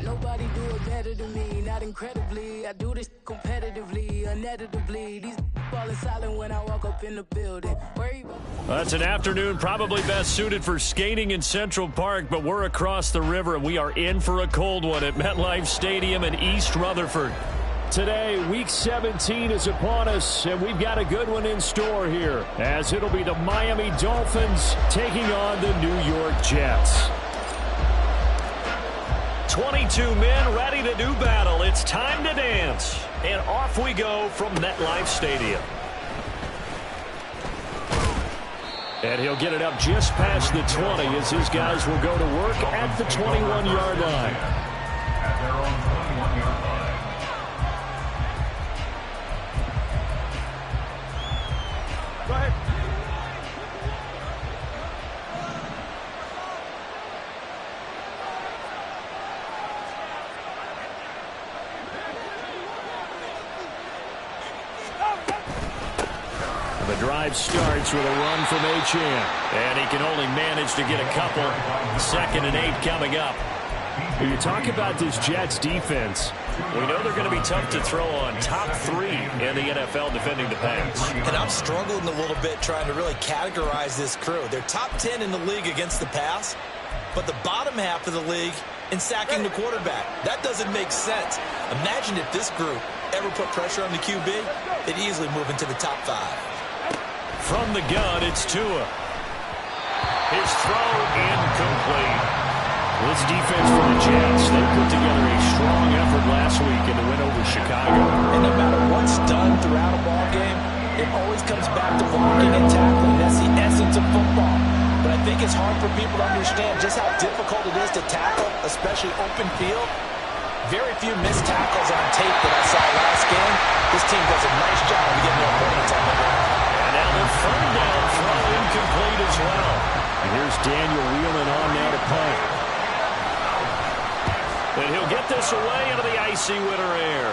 Nobody do it better than me, not incredibly. I do this competitively, uneditably. These falling silent when I walk up in the building. That's an afternoon probably best suited for skating in Central Park, but we're across the river and we are in for a cold one at MetLife Stadium in East Rutherford. Today, Week 17 is upon us, and we've got a good one in store here, as it'll be the Miami Dolphins taking on the New York Jets. 22 men ready to do battle. It's time to dance. And off we go from MetLife Stadium. And he'll get it up just past the 20 as his guys will go to work at the 21-yard line. Go ahead. The drive starts with a run from Achane. And he can only manage to get a couple. 2nd and 8 coming up. When you talk about this Jets defense, we know they're going to be tough to throw on. Top 3 in the NFL defending the pass. And I'm struggling a little bit trying to really categorize this crew. They're top 10 in the league against the pass, but the bottom half of the league in sacking the quarterback. That doesn't make sense. Imagine if this group ever put pressure on the QB, they'd easily move into the top 5. From the gun, it's Tua. His throw incomplete. This defense for the Jets, they put together a strong effort last week in the win over Chicago. And no matter what's done throughout a ball game, it always comes back to blocking and tackling. That's the essence of football. But I think it's hard for people to understand just how difficult it is to tackle, especially open field. Very few missed tackles on tape that I saw last game. This team does a nice job of getting their opponents on the ground. And now the third down throw incomplete as well. And here's Daniel Whelan on now to punt. And he'll get this away into the icy winter air.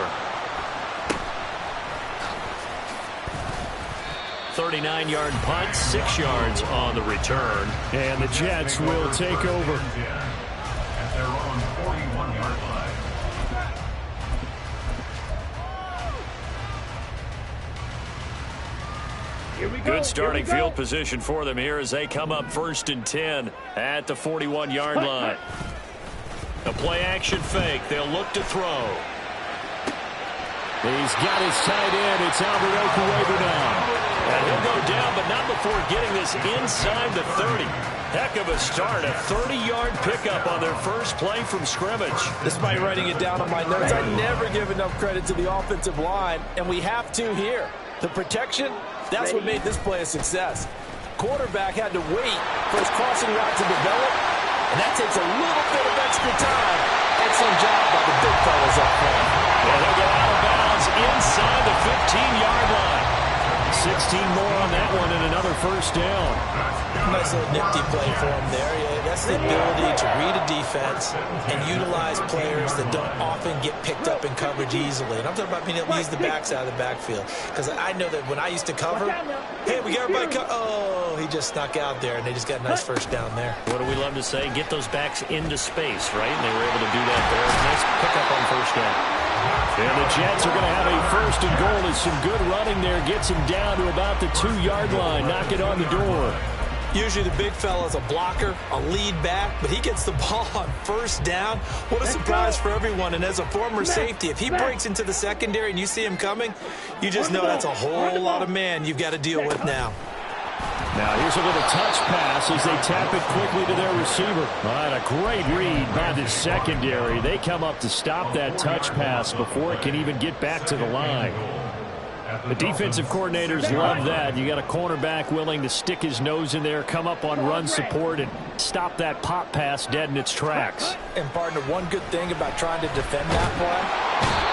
39-yard punt, 6 yards on the return. And the Jets will take over. At their own 41-yard line. Good starting field position for them here as they come up 1st and 10 at the 41-yard line. A play-action fake. They'll look to throw. He's got his tight end. It's Albert Okwuegbunam now. And he'll go down, but not before getting this inside the 30. Heck of a start. A 30-yard pickup on their first play from scrimmage. Despite writing it down on my notes, I never give enough credit to the offensive line, and we have to here. The protection, that's what made this play a success. Quarterback had to wait for his crossing route to develop, and that takes a little bit of extra time. Excellent job by the big fellas up front. And he'll get out of bounds inside the 15-yard line. 16 more on that one and another first down. Nice little nifty play for him there. Yeah, that's the ability to read a defense and utilize players that don't often get picked up in coverage easily. And I'm talking about being able to use the backs out of the backfield. Because I know that when I used to cover, hey, we got everybody oh, he just snuck out there, and they just got a nice first down there. What do we love to say? Get those backs into space, right? And they were able to do that there. Nice pickup on first down. And the Jets are going to have a 1st and goal as some good running there gets him down to about the 2-yard line. Knock it on the door. Usually the big fella's a blocker, a lead back, but he gets the ball on first down. What a surprise for everyone. And as a former safety, if he breaks into the secondary and you see him coming, you just know that's a whole lot of man you've got to deal with now. Now here's a little touch pass as they tap it quickly to their receiver. All right, a great read by the secondary. They come up to stop that touch pass before it can even get back to the line. The defensive coordinators love that. You got a cornerback willing to stick his nose in there, come up on run support, and stop that pop pass dead in its tracks. And partner, one good thing about trying to defend that play.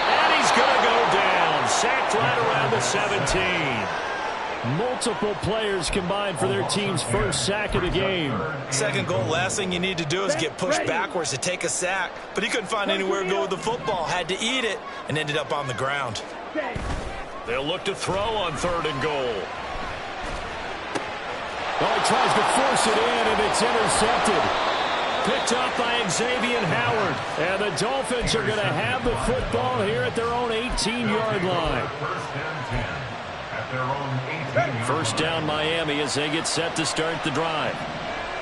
And he's going to go down. Sacked right around the 17. Multiple players combined for their team's first sack of the game. Second goal, last thing you need to do is get pushed backwards to take a sack. But he couldn't find anywhere to go with the football. Had to eat it and ended up on the ground. They'll look to throw on 3rd and goal. Oh, he tries to force it in, and it's intercepted. picked up by Xavier Howard. And the Dolphins are going to have the football here at their own 18-yard line. First down Miami as they get set to start the drive.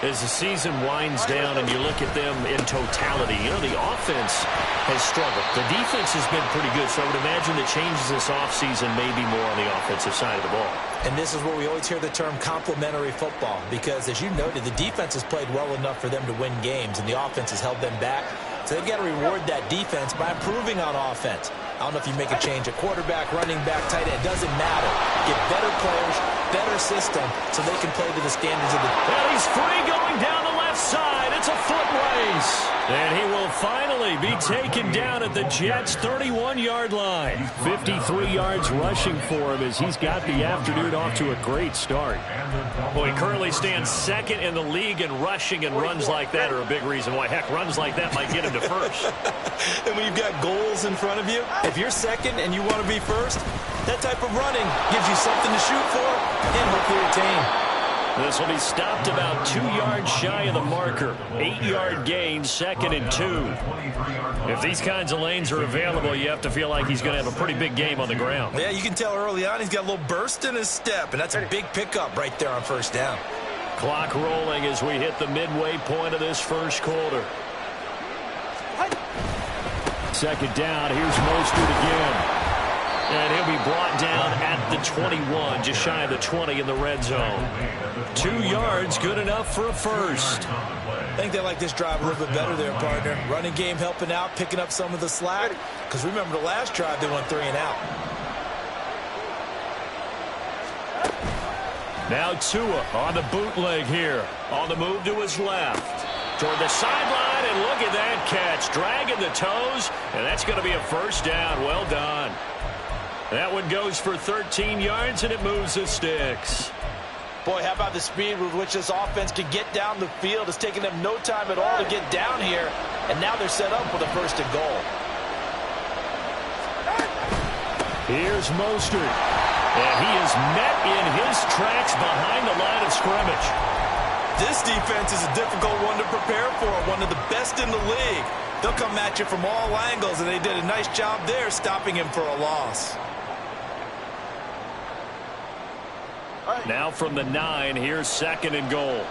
As the season winds down and you look at them in totality, you know, the offense has struggled. The defense has been pretty good, so I would imagine the changes this offseason may be more on the offensive side of the ball. And this is where we always hear the term complementary football, because as you noted, the defense has played well enough for them to win games, and the offense has held them back. So they've got to reward that defense by improving on offense. I don't know if you make a change at quarterback, running back, tight end. It doesn't matter. Get better players, better system, so they can play to the standards of the... And he's free going down the left side. It's a foot race. And he will finally be taken down at the Jets' 31-yard line. 53 yards rushing for him as he's got the afternoon off to a great start. Well, he currently stands second in the league in rushing, and runs like that are a big reason why. Heck, runs like that might get him to first. And when you've got goals in front of you, if you're second and you want to be first, that type of running gives you something to shoot for and hopefully retain. This will be stopped about 2 yards shy of the marker. 8-yard gain, 2nd and 2. If these kinds of lanes are available, you have to feel like he's going to have a pretty big game on the ground. Yeah, you can tell early on he's got a little burst in his step, and that's a big pickup right there on first down. Clock rolling as we hit the midway point of this first quarter. Second down, here's Mostert again. And he'll be brought down at the 21, just shy of the 20 in the red zone. 2 yards, good enough for a first. I think they like this drive a little bit better there, partner. Running game helping out, picking up some of the slack. Because remember the last drive, they went 3 and out. Now Tua on the bootleg here. On the move to his left. Toward the sideline, and look at that catch. Dragging the toes, and that's going to be a first down. Well done. That one goes for 13 yards, and it moves the sticks. Boy, how about the speed with which this offense can get down the field? It's taken them no time at all to get down here, and now they're set up with a first and goal. Here's Mostert, and he is met in his tracks behind the line of scrimmage. This defense is a difficult one to prepare for, one of the best in the league. They'll come at you from all angles, and they did a nice job there stopping him for a loss. Now from the 9, here's 2nd and goal.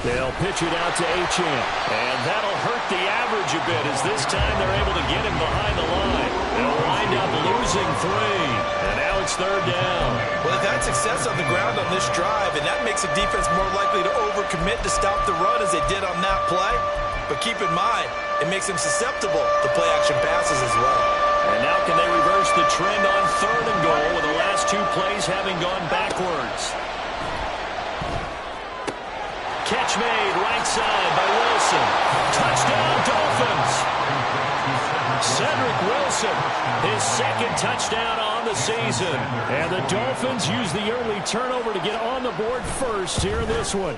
They'll pitch it out to Achane, and that'll hurt the average a bit as this time they're able to get him behind the line. They'll wind up losing 3, and now it's 3rd down. Well, they've had success on the ground on this drive, and that makes a defense more likely to overcommit to stop the run as they did on that play. But keep in mind, it makes them susceptible to play-action passes as well. And now can they reverse the trend on 3rd and goal with the last 2 plays having gone backwards? Catch made right side by Wilson. Touchdown Dolphins. Cedric Wilson, his 2nd touchdown on the season. And the Dolphins use the early turnover to get on the board first here in this one.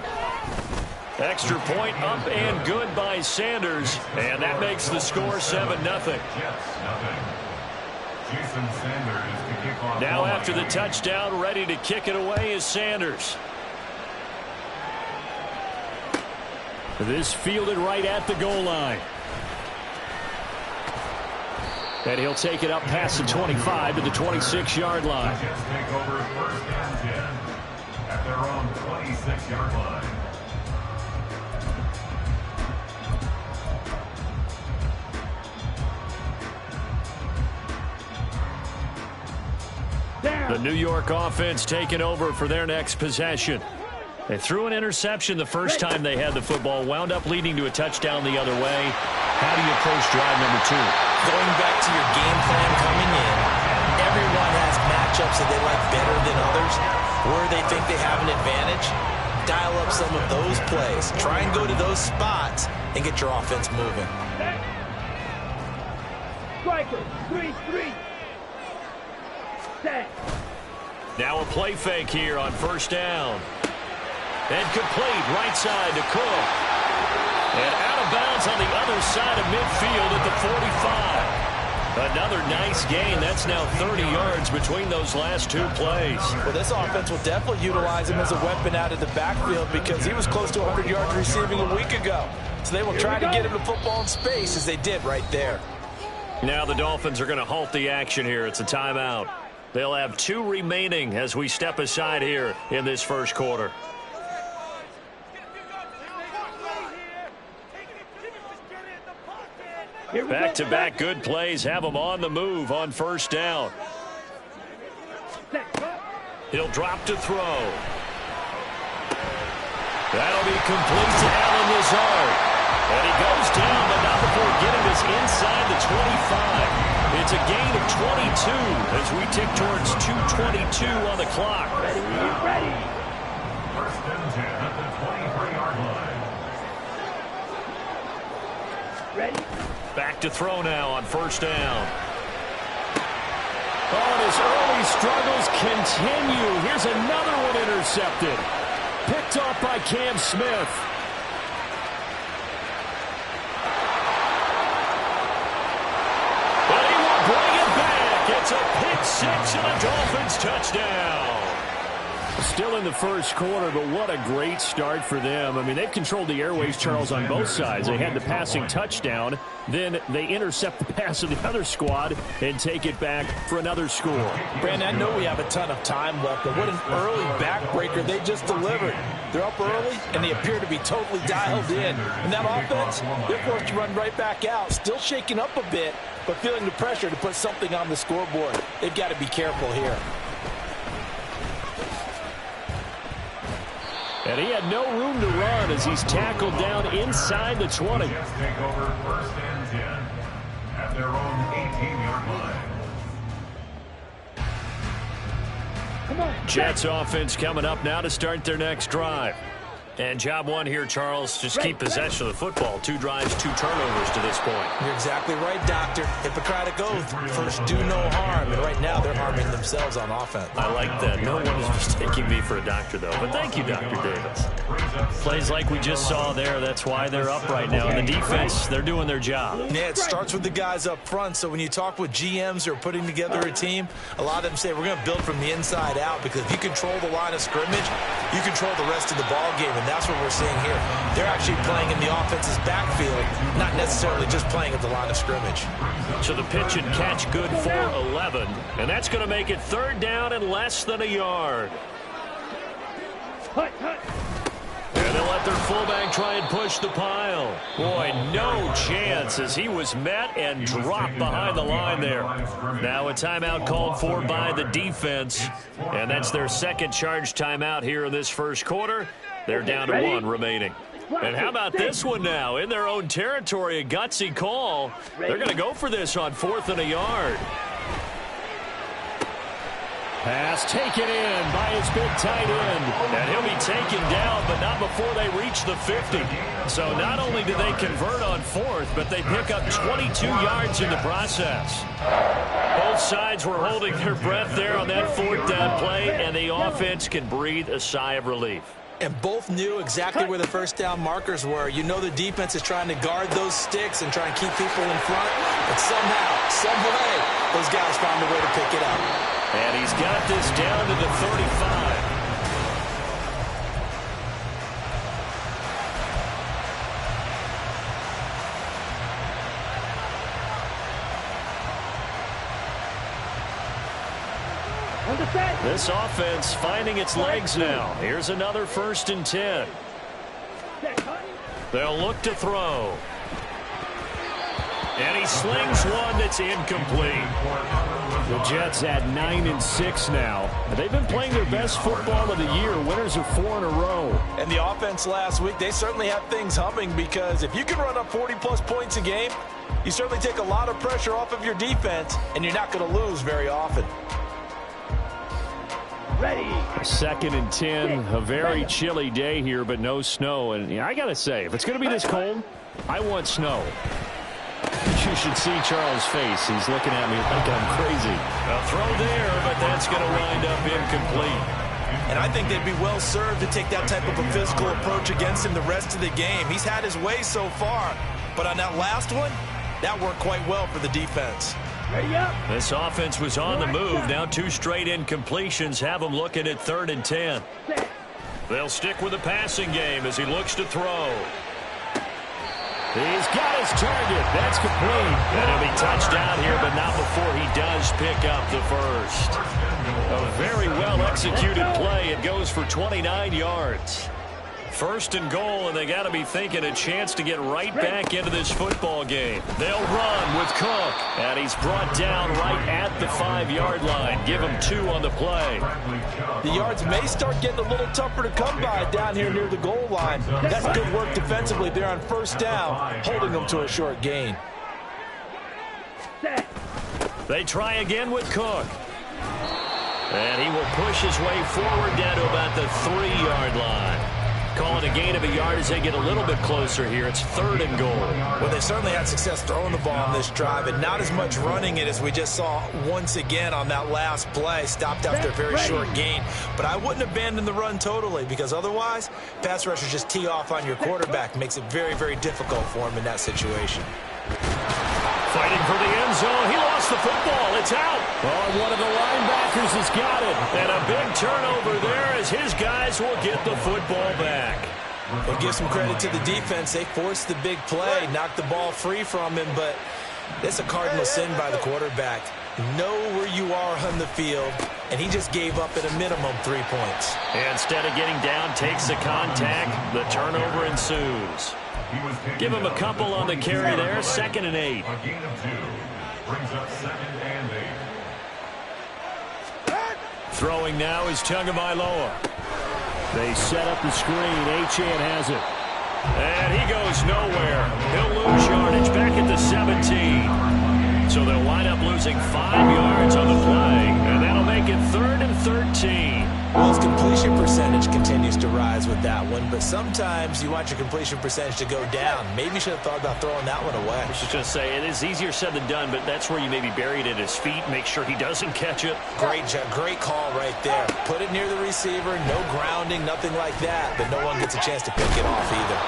Extra point up and good by Sanders. And that makes the score 7-0. Now after the touchdown, ready to kick it away is Sanders. This fielded right at the goal line. And he'll take it up past the 25 to the 26-yard line. Jets take over 1st and 10 at their own 26-yard line. The New York offense taking over for their next possession. They threw an interception the first time they had the football, wound up leading to a touchdown the other way. How do you approach drive number 2? Going back to your game plan coming in, everyone has matchups that they like better than others, where they think they have an advantage. Dial up some of those plays. Try and go to those spots and get your offense moving. Striker, 3-3. Set. Now a play fake here on 1st down. And complete right side to Cook. And out of bounds on the other side of midfield at the 45. Another nice gain. That's now 30 yards between those last two plays. Well, this offense will definitely utilize him as a weapon out of the backfield because he was close to 100 yards receiving a week ago. So they will try to get him the football in space as they did right there. Now the Dolphins are going to halt the action here. It's a timeout. They'll have 2 remaining as we step aside here in this first quarter. Back-to-back good plays have them on the move on first down. He'll drop to throw. That'll be complete to Allen Lazard. And he goes down, but not before getting this inside the 25. It's a gain of 22 as we tick towards 2:22 on the clock. Ready. First and 10 at the 23-yard line. Ready. Back to throw now on first down. Oh, and his early struggles continue. Here's another one intercepted. Picked off by Cam Smith. But he will bring it back. It's a pick six and a Dolphins touchdown. Still in the first quarter, but what a great start for them. I mean, they've controlled the airways, Charles, on both sides. They had the passing touchdown. Then they intercept the pass of the other squad and take it back for another score. Brandon, I know we have a ton of time left, but what an early backbreaker they just delivered. They're up early, and they appear to be totally dialed in. And that offense, they're forced to run right back out, still shaking up a bit, but feeling the pressure to put something on the scoreboard. They've got to be careful here. And he had no room to run as he's tackled down inside the 20. Jets take over first and 10 at their own 18-yard line. Jets offense coming up now to start their next drive. And job one here, Charles, just keep possession of the football. 2 drives, 2 turnovers to this point. You're exactly right, Doctor. Hippocratic oath. First, do no harm. And right now, they're harming themselves on offense. I like that. No one is mistaking me for a doctor, though. But thank you, Dr. Davis. Plays like we just saw there. That's why they're up right now. And the defense, they're doing their job. Yeah, it starts with the guys up front. So when you talk with GMs who are putting together a team, a lot of them say, we're going to build from the inside out. Because if you control the line of scrimmage, you control the rest of the ball game. And that's what we're seeing here. They're actually playing in the offense's backfield, not necessarily just playing at the line of scrimmage. So the pitch and catch good for 11. And that's going to make it 3rd down and less than a yard. And they'll let their fullback try and push the pile. Boy, no chance as he was met and dropped behind the line there. Now a timeout called for by the defense. And that's their second charge timeout here in this first quarter. They're down to 1 remaining. And how about this one now? In their own territory, a gutsy call. They're going to go for this on 4th and a yard. Pass taken in by his big tight end. And he'll be taken down, but not before they reach the 50. So not only do they convert on 4th, but they pick up 22 yards in the process. Both sides were holding their breath there on that 4th down play, and the offense can breathe a sigh of relief. And both knew exactly where the first down markers were. You know the defense is trying to guard those sticks and try and keep people in front. But somehow, some way, those guys found a way to pick it up. And he's got this down to the 35. This offense finding its legs now. Here's another 1st and 10. They'll look to throw. And he slings one that's incomplete. The Jets at 9-6 now. They've been playing their best football of the year. Winners of 4 in a row. And the offense last week, they certainly have things humming because if you can run up 40-plus points a game, you certainly take a lot of pressure off of your defense, and you're not going to lose very often. Ready. 2nd and 10. A very chilly day here, but no snow. And I got to say, if it's going to be this cold, I want snow. You should see Charles' face. He's looking at me like I'm crazy. A throw there, but that's going to wind up incomplete. And I think they'd be well served to take that type of a physical approach against him the rest of the game. He's had his way so far, but on that last one, that worked quite well for the defense. Ready up. This offense was on the move. Now 2 straight incompletions have them looking at 3rd and 10. Set. They'll stick with the passing game as he looks to throw. He's got his target. That's complete. And he'll be touchdown here, but not before he does pick up the first. A very well-executed play. It goes for 29 yards. 1st and goal, and they got to be thinking a chance to get right back into this football game. They'll run with Cook, and he's brought down right at the 5-yard line. Give him 2 on the play. The yards may start getting a little tougher to come by down here near the goal line. That's good work defensively there on 1st down, holding them to a short gain. Set. They try again with Cook. And he will push his way forward down to about the 3-yard line. Calling a gain of a yard as they get a little bit closer here. It's 3rd and goal. Well, they certainly had success throwing the ball on this drive, and not as much running it as we just saw once again on that last play. Stopped after a very short gain. But I wouldn't abandon the run totally, because otherwise, pass rushers just tee off on your quarterback. Makes it very, very difficult for him in that situation. Fighting for the end zone. He lost the football. It's out. Oh, one of the linebackers has got it. And a big turnover there as his guys will get the football back. We'll give some credit to the defense. They forced the big play, knocked the ball free from him, but it's a cardinal sin by the quarterback. Know where you are on the field, and he just gave up at a minimum 3 points. Instead of getting down, takes the contact. The turnover ensues. Give him a couple on the carry there. 2nd and 8. A gain of 2 brings up 2nd and 8. Throwing now is Tagovailoa. They set up the screen. Achane has it. And he goes nowhere. He'll lose yardage back at the 17. So they'll wind up losing 5 yards on the play. And that'll make it 3rd and 13. Well, his completion percentage continues to rise with that one, but sometimes you want your completion percentage to go down. Maybe you should have thought about throwing that one away. I was just going to say, it is easier said than done, but that's where you maybe bury it at his feet, make sure he doesn't catch it. Great call right there. Put it near the receiver, no grounding, nothing like that, but no one gets a chance to pick it off either.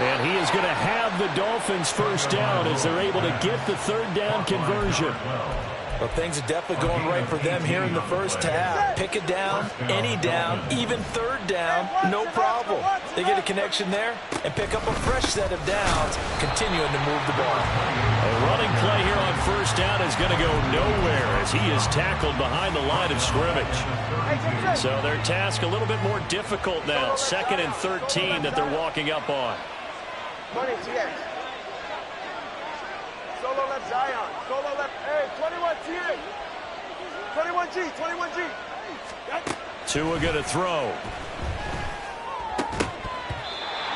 And he is going to have the Dolphins 1st down as they're able to get the 3rd down conversion. Well, things are definitely going right for them here in the 1st half. Pick it down, any down, even 3rd down, no problem. They get a connection there and pick up a fresh set of downs, continuing to move the ball. A running play here on 1st down is going to go nowhere as he is tackled behind the line of scrimmage. So their task a little bit more difficult now. 2nd and 13 that they're walking up on. Solo left Zion. Solo left. Hey, 21 TA. 21G. Tua going to throw.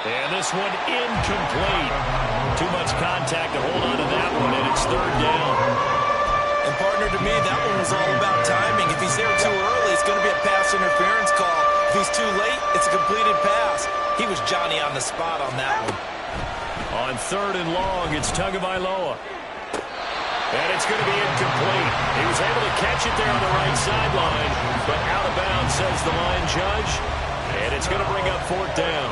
And this one incomplete. Too much contact to hold on to that one, and it's 3rd down. And partner, to me, that one was all about timing. If he's there too early, it's going to be a pass interference call. If he's too late, it's a completed pass. He was Johnny on the spot on that one. On 3rd and long, it's Tagovailoa. And it's going to be incomplete. He was able to catch it there on the right sideline, but out of bounds, says the line judge. And it's going to bring up 4th down.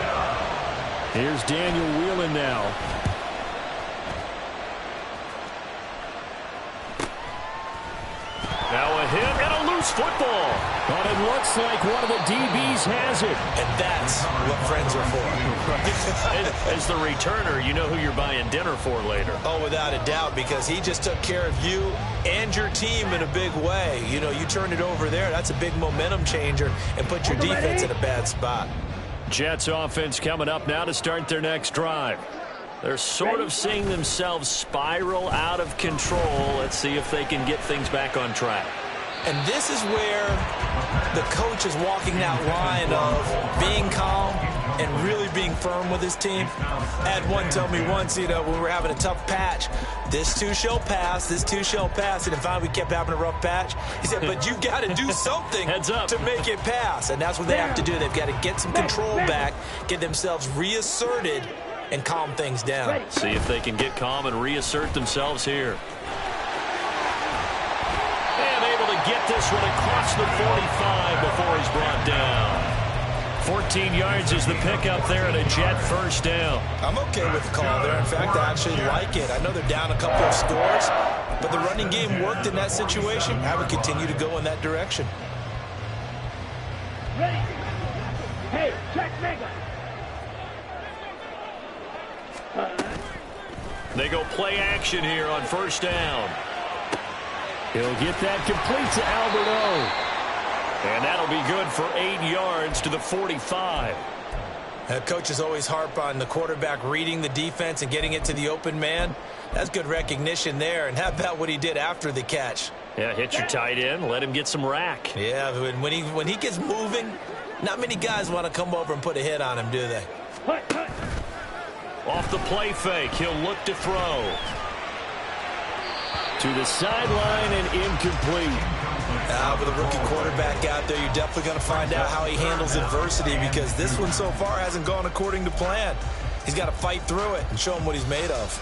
Here's Daniel Whelan now. Now a hit and a loose football. But it looks like one of the DBs has it. And that's what friends are for. As the returner, you know who you're buying dinner for later. Oh, without a doubt, because he just took care of you and your team in a big way. You know, you turned it over there. That's a big momentum changer and put your defense in a bad spot. Jets offense coming up now to start their next drive. They're sort of seeing themselves spiral out of control. Let's see if they can get things back on track. And this is where the coach is walking that line of being calm and really being firm with his team. I had one tell me once, you know, when we were having a tough patch, this too shall pass, this too shall pass. And finally we kept having a rough patch. He said, but you've got to do something Heads up. to make it pass. And that's what they have to do. They've got to get some control back, get themselves reasserted, and calm things down. See if they can get calm and reassert themselves here. And able to get this one across the 45 before he's brought down. 14 yards is the pickup there at a Jet 1st down. I'm okay with the call there. In fact, I actually like it. I know they're down a couple of scores, But the running game worked in that situation. I would continue to go in that direction. Ready? Hey, check mega. They go play action here on first down. He'll get that complete to Alberto. And that'll be good for 8 yards to the 45. Coaches always harp on the quarterback reading the defense and getting it to the open man. That's good recognition there. And how about what he did after the catch? Yeah, hit your tight end, let him get some rack. Yeah, when he gets moving, not many guys want to come over and put a hit on him, do they? Off the play fake, he'll look to throw. To the sideline and incomplete. With a rookie quarterback out there, you're definitely going to find out how he handles adversity, because this one so far hasn't gone according to plan. He's got to fight through it and show him what he's made of.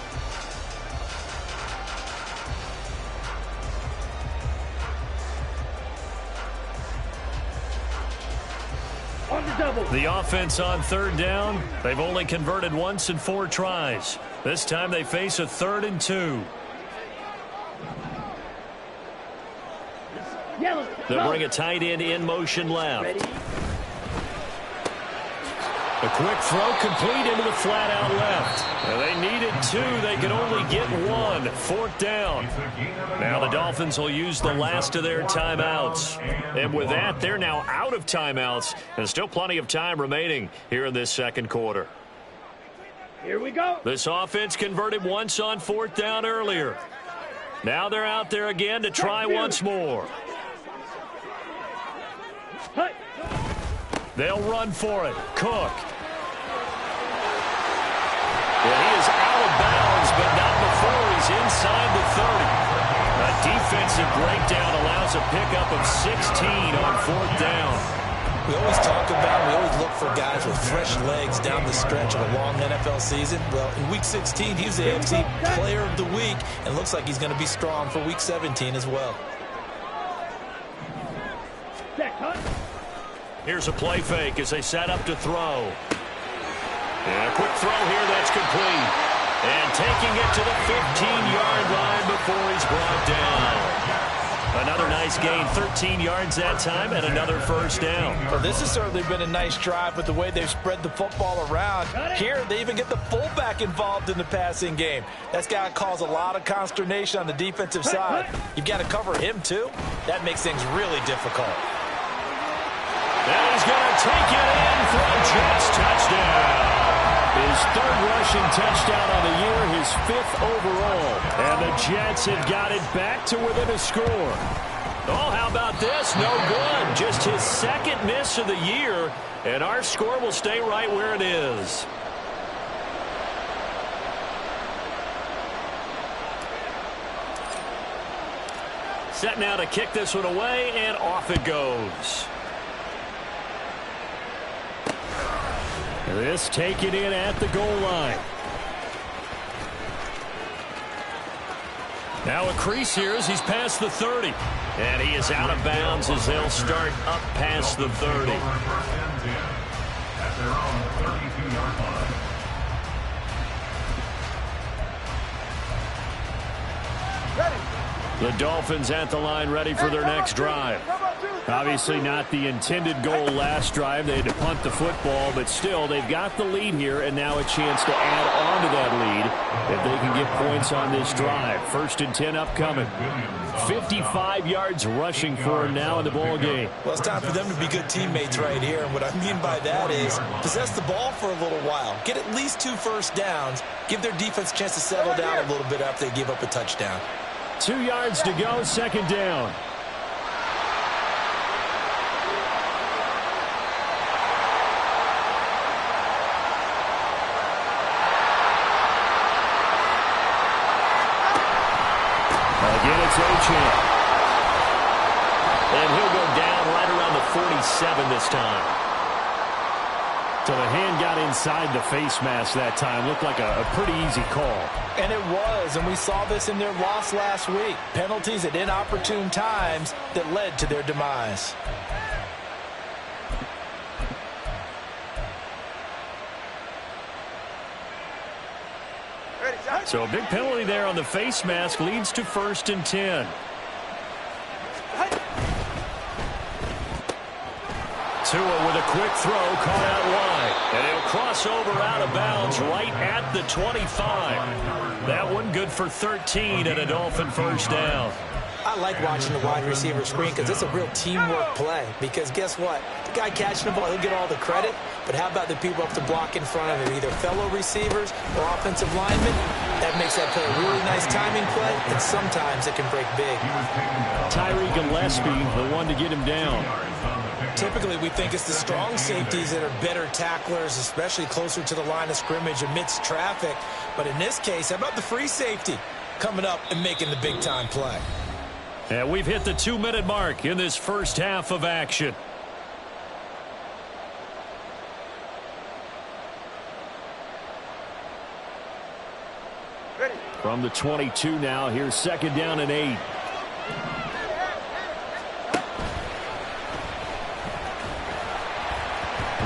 On the double. The offense on third down. They've only converted once in 4 tries. This time they face a 3rd and 2. Yellow. They'll bring a tight end in motion left. Ready? A quick throw complete into the flat out left. Now they needed 2. They could only get 1. 4th down. Now the Dolphins will use the last of their timeouts. And with that, they're now out of timeouts. And still plenty of time remaining here in this second quarter. Here we go. This offense converted once on 4th down earlier. Now they're out there again to try once more. Hey. They'll run for it. Cook. And he is out of bounds, but not before he's inside the 30. A defensive breakdown allows a pickup of 16 on 4th down. We always we always look for guys with fresh legs down the stretch of a long NFL season. Well, in Week 16, he was the AFC Player of the Week, and looks like he's going to be strong for Week 17 as well. Here's a play fake as they set up to throw. And a quick throw here that's complete. And taking it to the 15-yard line before he's brought down. Another nice gain, 13 yards that time, and another first down. Well, this has certainly been a nice drive with the way they've spread the football around. Here, they even get the fullback involved in the passing game. That's got to cause a lot of consternation on the defensive side. You've got to cover him, too. That makes things really difficult. And he's going to take it in for a Jets touchdown. His 3rd rushing touchdown on the year, his 5th overall. And the Jets have got it back to within a score. Oh, how about this? No good. Just his 2nd miss of the year. And our score will stay right where it is. Set now to kick this one away, and off it goes. This taken in at the goal line. Now a crease here as he's past the 30. And he is out of bounds as they'll start up past the 30. At their own 32-yard line. The Dolphins at the line ready for their next drive. Obviously not the intended goal last drive. They had to punt the football, but still they've got the lead here and now a chance to add on to that lead if they can get points on this drive. 1st and 10 upcoming. 55 yards rushing for him now in the ball game. Well, it's time for them to be good teammates right here. And what I mean by that is possess the ball for a little while. Get at least 2 first downs. Give their defense a chance to settle down a little bit after they give up a touchdown. 2 yards to go, 2nd down. Again, it's Achane. And he'll go down right around the 47 this time. So the hand got inside the face mask that time. Looked like a pretty easy call. And it was, and we saw this in their loss last week. Penalties at inopportune times that led to their demise. Ready, So a big penalty there on the face mask leads to 1st and 10. Tua with a quick throw, caught out wide. And he'll cross over out of bounds right at the 25. That one good for 13 and a Dolphin first down. I like watching the wide receiver screen because it's a real teamwork play. Because guess what? The guy catching the ball, he'll get all the credit. But how about the people up to block in front of him, either fellow receivers or offensive linemen? That makes that play a really nice timing play, and sometimes it can break big. Tyree Gillespie, the one to get him down. Typically, we think it's the strong safeties that are better tacklers, especially closer to the line of scrimmage amidst traffic. But in this case, how about the free safety coming up and making the big-time play? And we've hit the 2-minute mark in this first half of action. Ready. From the 22 now, here's 2nd down and 8.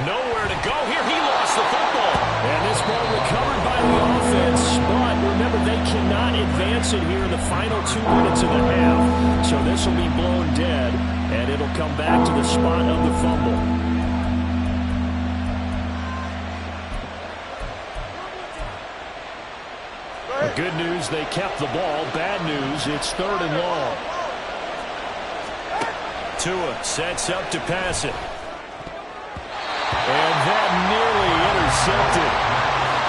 Nowhere to go here. He lost the football. And this ball recovered by the offense. But remember, they cannot advance it here in the final 2 minutes of the half. So this will be blown dead, and it'll come back to the spot of the fumble. Good news, they kept the ball. Bad news, it's 3rd and long. Tua sets up to pass it. And that nearly intercepted.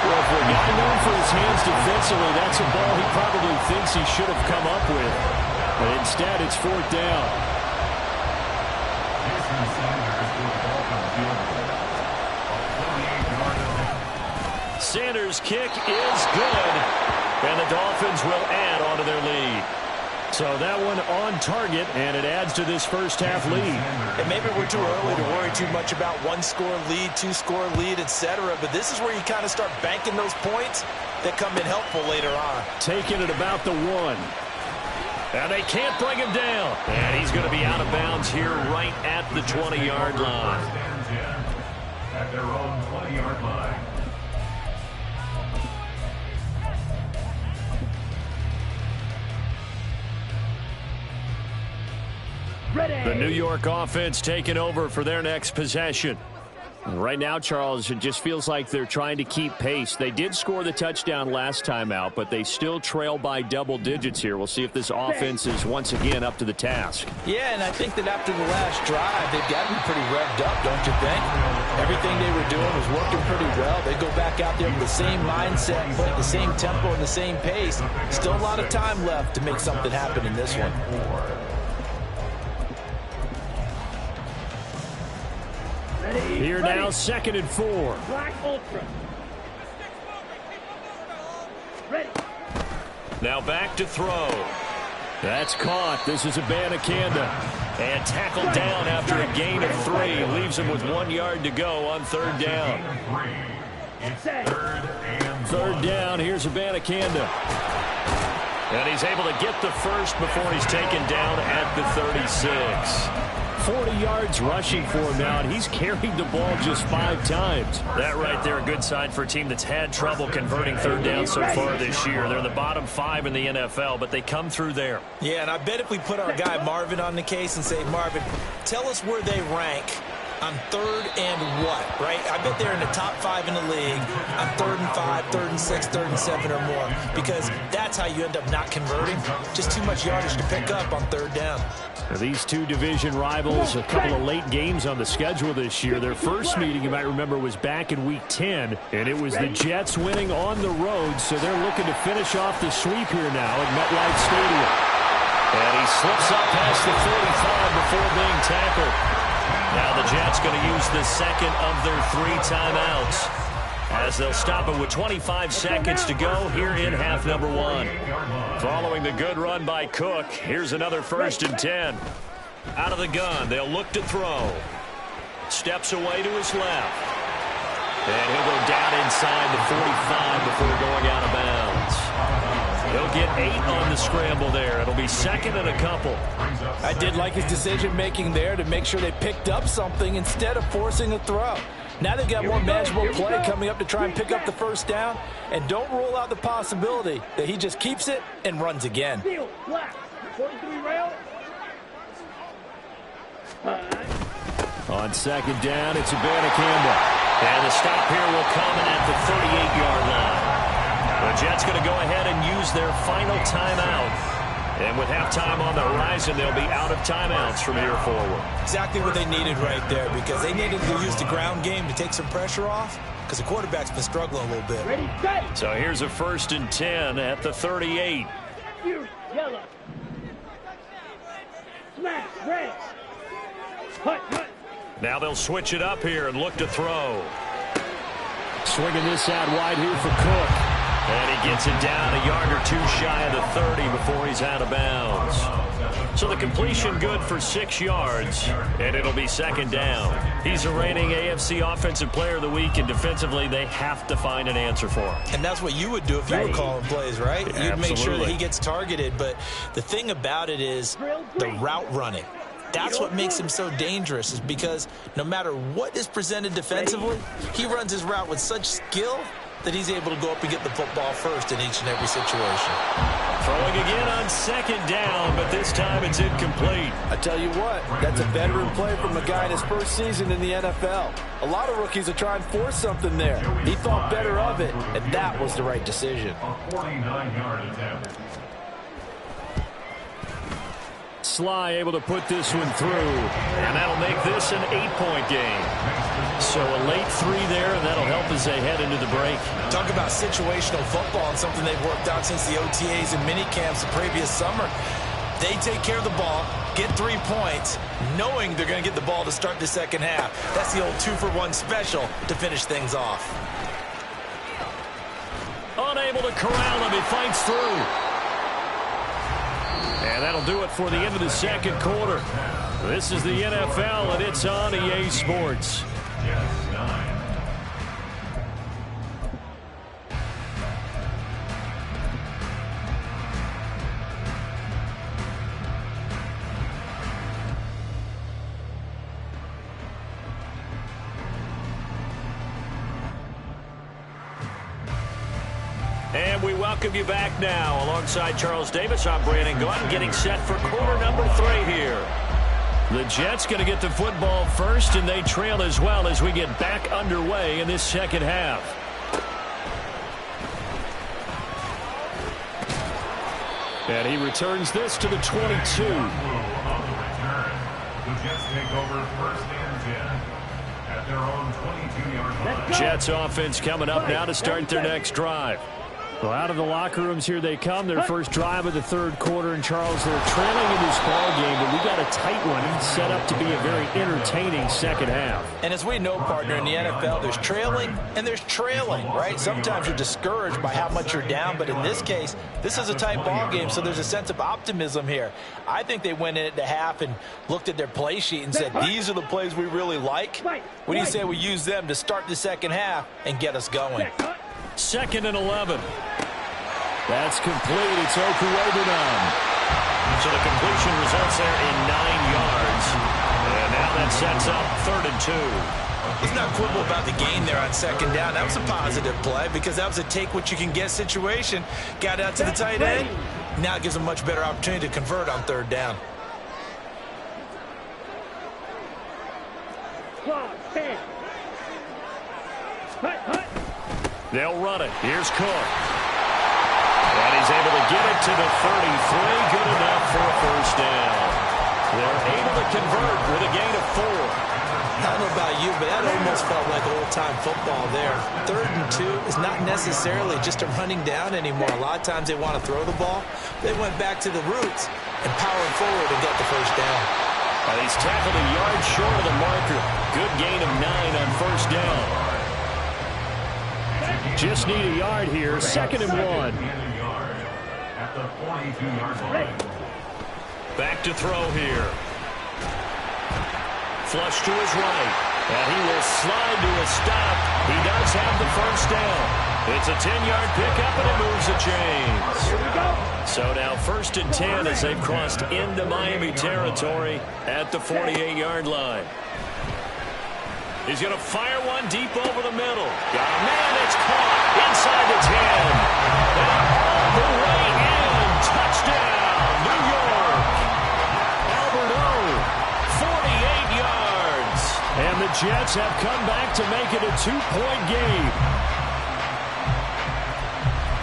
Well, for a guy known for his hands defensively, that's a ball he probably thinks he should have come up with. But instead, it's 4th down. Sanders' kick is good. And the Dolphins will add onto their lead. So that one on target, and it adds to this first half lead. And maybe we're too early to worry too much about 1-score lead, 2-score lead, etc. But this is where you kind of start banking those points that come in helpful later on. Taking it about the 1. And they can't bring him down. And he's going to be out of bounds here right at the 20-yard line. At their own 20-yard line. The New York offense taking over for their next possession. Right now, Charles, it just feels like they're trying to keep pace. They did score the touchdown last time out, but they still trail by double digits here. We'll see if this offense is once again up to the task. Yeah, and I think that after the last drive, they've got to be pretty revved up, don't you think? Everything they were doing was working pretty well. They go back out there with the same mindset, playing the same tempo and the same pace. Still a lot of time left to make something happen in this one. Here now, 2nd and 4. Black Ultra. Ready. Now back to throw. That's caught. This is Abanikanda. And tackled down after a gain of 3. Leaves him with 1 yard to go on 3rd down. It's 3rd and 3rd down. Here's Abanikanda. And he's able to get the first before he's taken down at the 36. 40 yards rushing for him now, and he's carried the ball just 5 times. That right there, a good sign for a team that's had trouble converting 3rd down so far this year. They're in the bottom 5 in the NFL, but they come through there. Yeah, and I bet if we put our guy Marvin on the case and say, Marvin, tell us where they rank on 3rd and what, right? I bet they're in the top 5 in the league on 3rd and 5, 3rd and 6, 3rd and 7 or more, because that's how you end up not converting. Just too much yardage to pick up on 3rd down. Now, these two division rivals, a couple of late games on the schedule this year. Their first meeting, you might remember, was back in Week 10, and it was the Jets winning on the road, so they're looking to finish off the sweep here now at MetLife Stadium. And he slips up past the 45 before being tackled. Now the Jets going to use the second of their 3 timeouts as they'll stop it with 25 seconds to go here in half number 1. Following the good run by Cook, here's another 1st and 10. Out of the gun, they'll look to throw. Steps away to his left. And he'll go down inside the 45 before going out of bounds. He'll get 8 on the scramble there. It'll be 2nd and a couple. I did like his decision-making there to make sure they picked up something instead of forcing a throw. Now they've got more manageable play coming up to try and pick up the first down. And don't rule out the possibility that he just keeps it and runs again. Field, black, 43 rail. On second down, it's Campbell. And the stop here will come in at the 38-yard line. The Jets going to go ahead and use their final timeout. And with halftime on the horizon, they'll be out of timeouts from here forward. Exactly what they needed right there, because they needed to use the ground game to take some pressure off, because the quarterback's been struggling a little bit. Ready, set. So here's a 1st and 10 at the 38. Fuse, yellow. Smash, red. Hut, hut. Now they'll switch it up here and look to throw. Swinging this out wide here for Cook. And he gets it down a yard or two shy of the 30 before he's out of bounds. So the completion good for 6 yards, and it'll be second down. He's a reigning AFC Offensive Player of the Week, and defensively they have to find an answer for him. And that's what you would do if you were calling plays, right? You'd make sure that he gets targeted. But the thing about it is the route running. That's what makes him so dangerous, is because no matter what is presented defensively, he runs his route with such skill that he's able to go up and get the football first in each and every situation. Throwing again on second down, but this time it's incomplete. I tell you what, that's a veteran play from a guy in his first season in the NFL. A lot of rookies are trying to force something there. He thought better of it, and that was the right decision. A 49-yard attempt. Sly able to put this one through, and that'll make this an 8-point game. So a late 3 there, and that'll help as they head into the break. Talk about situational football and something they've worked out since the OTAs and mini camps the previous summer. They take care of the ball, get 3 points, knowing they're going to get the ball to start the second half. That's the old 2-for-1 special to finish things off. Unable to corral him, he fights through. And that'll do it for the end of the second quarter. This is the NFL, and it's on EA Sports. And we welcome you back now. Alongside Charles Davis, I'm Brandon Gaudin, getting set for quarter number 3 here. The Jets going to get the football first, and they trail as well as we get back underway in this second half. And he returns this to the 22. On the return, the Jets take over 1st and 10 at their own 22-yard line. Jets offense coming up now to start their next drive. Well, out of the locker rooms here they come. Their first drive of the third quarter. And, Charles, they're trailing in this ball game, but we got a tight one set up to be a very entertaining second half. And as we know, partner, in the NFL, there's trailing and there's trailing, right? Sometimes you're discouraged by how much you're down, but in this case, this is a tight ball game, so there's a sense of optimism here. I think they went in at the half and looked at their play sheet and said, these are the plays we really like. What do you say we use them to start the second half and get us going? 2nd and 11. That's complete. It's Okuwebunam. So the completion results there in 9 yards. And now that sets up 3rd and 2. Let's not quibble about the gain there on second down. That was a positive play because that was a take-what-you-can-get situation. Got out to the tight end. Now it gives them a much better opportunity to convert on 3rd down. They'll run it. Here's Cook. And he's able to get it to the 33. Good enough for a first down. They're able to convert with a gain of 4. I don't know about you, but that almost felt like old-time football there. 3rd and 2 is not necessarily just a running down anymore. A lot of times they want to throw the ball. They went back to the roots and powered forward and got the first down. And he's tackled a yard short of the marker. Good gain of 9 on first down. Just need a yard here. 2nd and 1. At the 42-yard line. Back to throw here. Flush to his right. And he will slide to a stop. He does have the first down. It's a 10-yard pickup, and it moves the chains. So now 1st and 10 as they've crossed into Miami territory at the 48-yard line. He's going to fire one deep over the middle. Got a man that's caught inside the 10. And all the way in. Touchdown, New York. Albert O, 48 yards. And the Jets have come back to make it a 2-point game.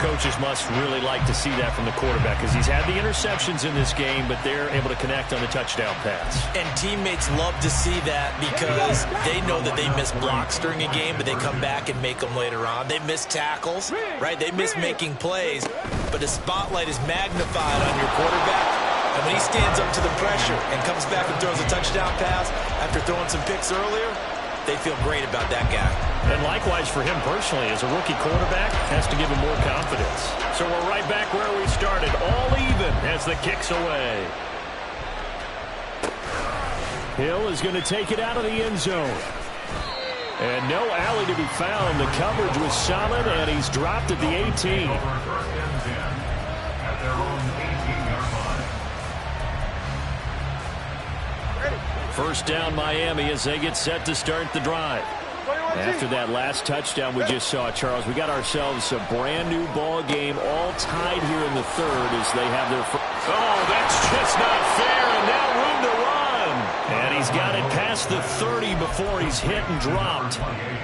Coaches must really like to see that from the quarterback because he's had the interceptions in this game, but they're able to connect on the touchdown pass. And teammates love to see that because they know that they miss blocks during a game, but they come back and make them later on. They miss tackles, right? They miss making plays, but the spotlight is magnified on your quarterback. And when he stands up to the pressure and comes back and throws a touchdown pass after throwing some picks earlier, they feel great about that guy. And likewise for him personally, as a rookie quarterback, has to give him more confidence. So we're right back where we started, all even as the kick's away. Hill is going to take it out of the end zone. And no alley to be found. The coverage was solid, and he's dropped at the 18. First and 10 at their own 18-yard line. First down Miami as they get set to start the drive. After that last touchdown we just saw, Charles, we got ourselves a brand new ball game, all tied here in the third as they have their first. Oh, that's just not fair, and now room to run. And he's got it past the 30 before he's hit and dropped.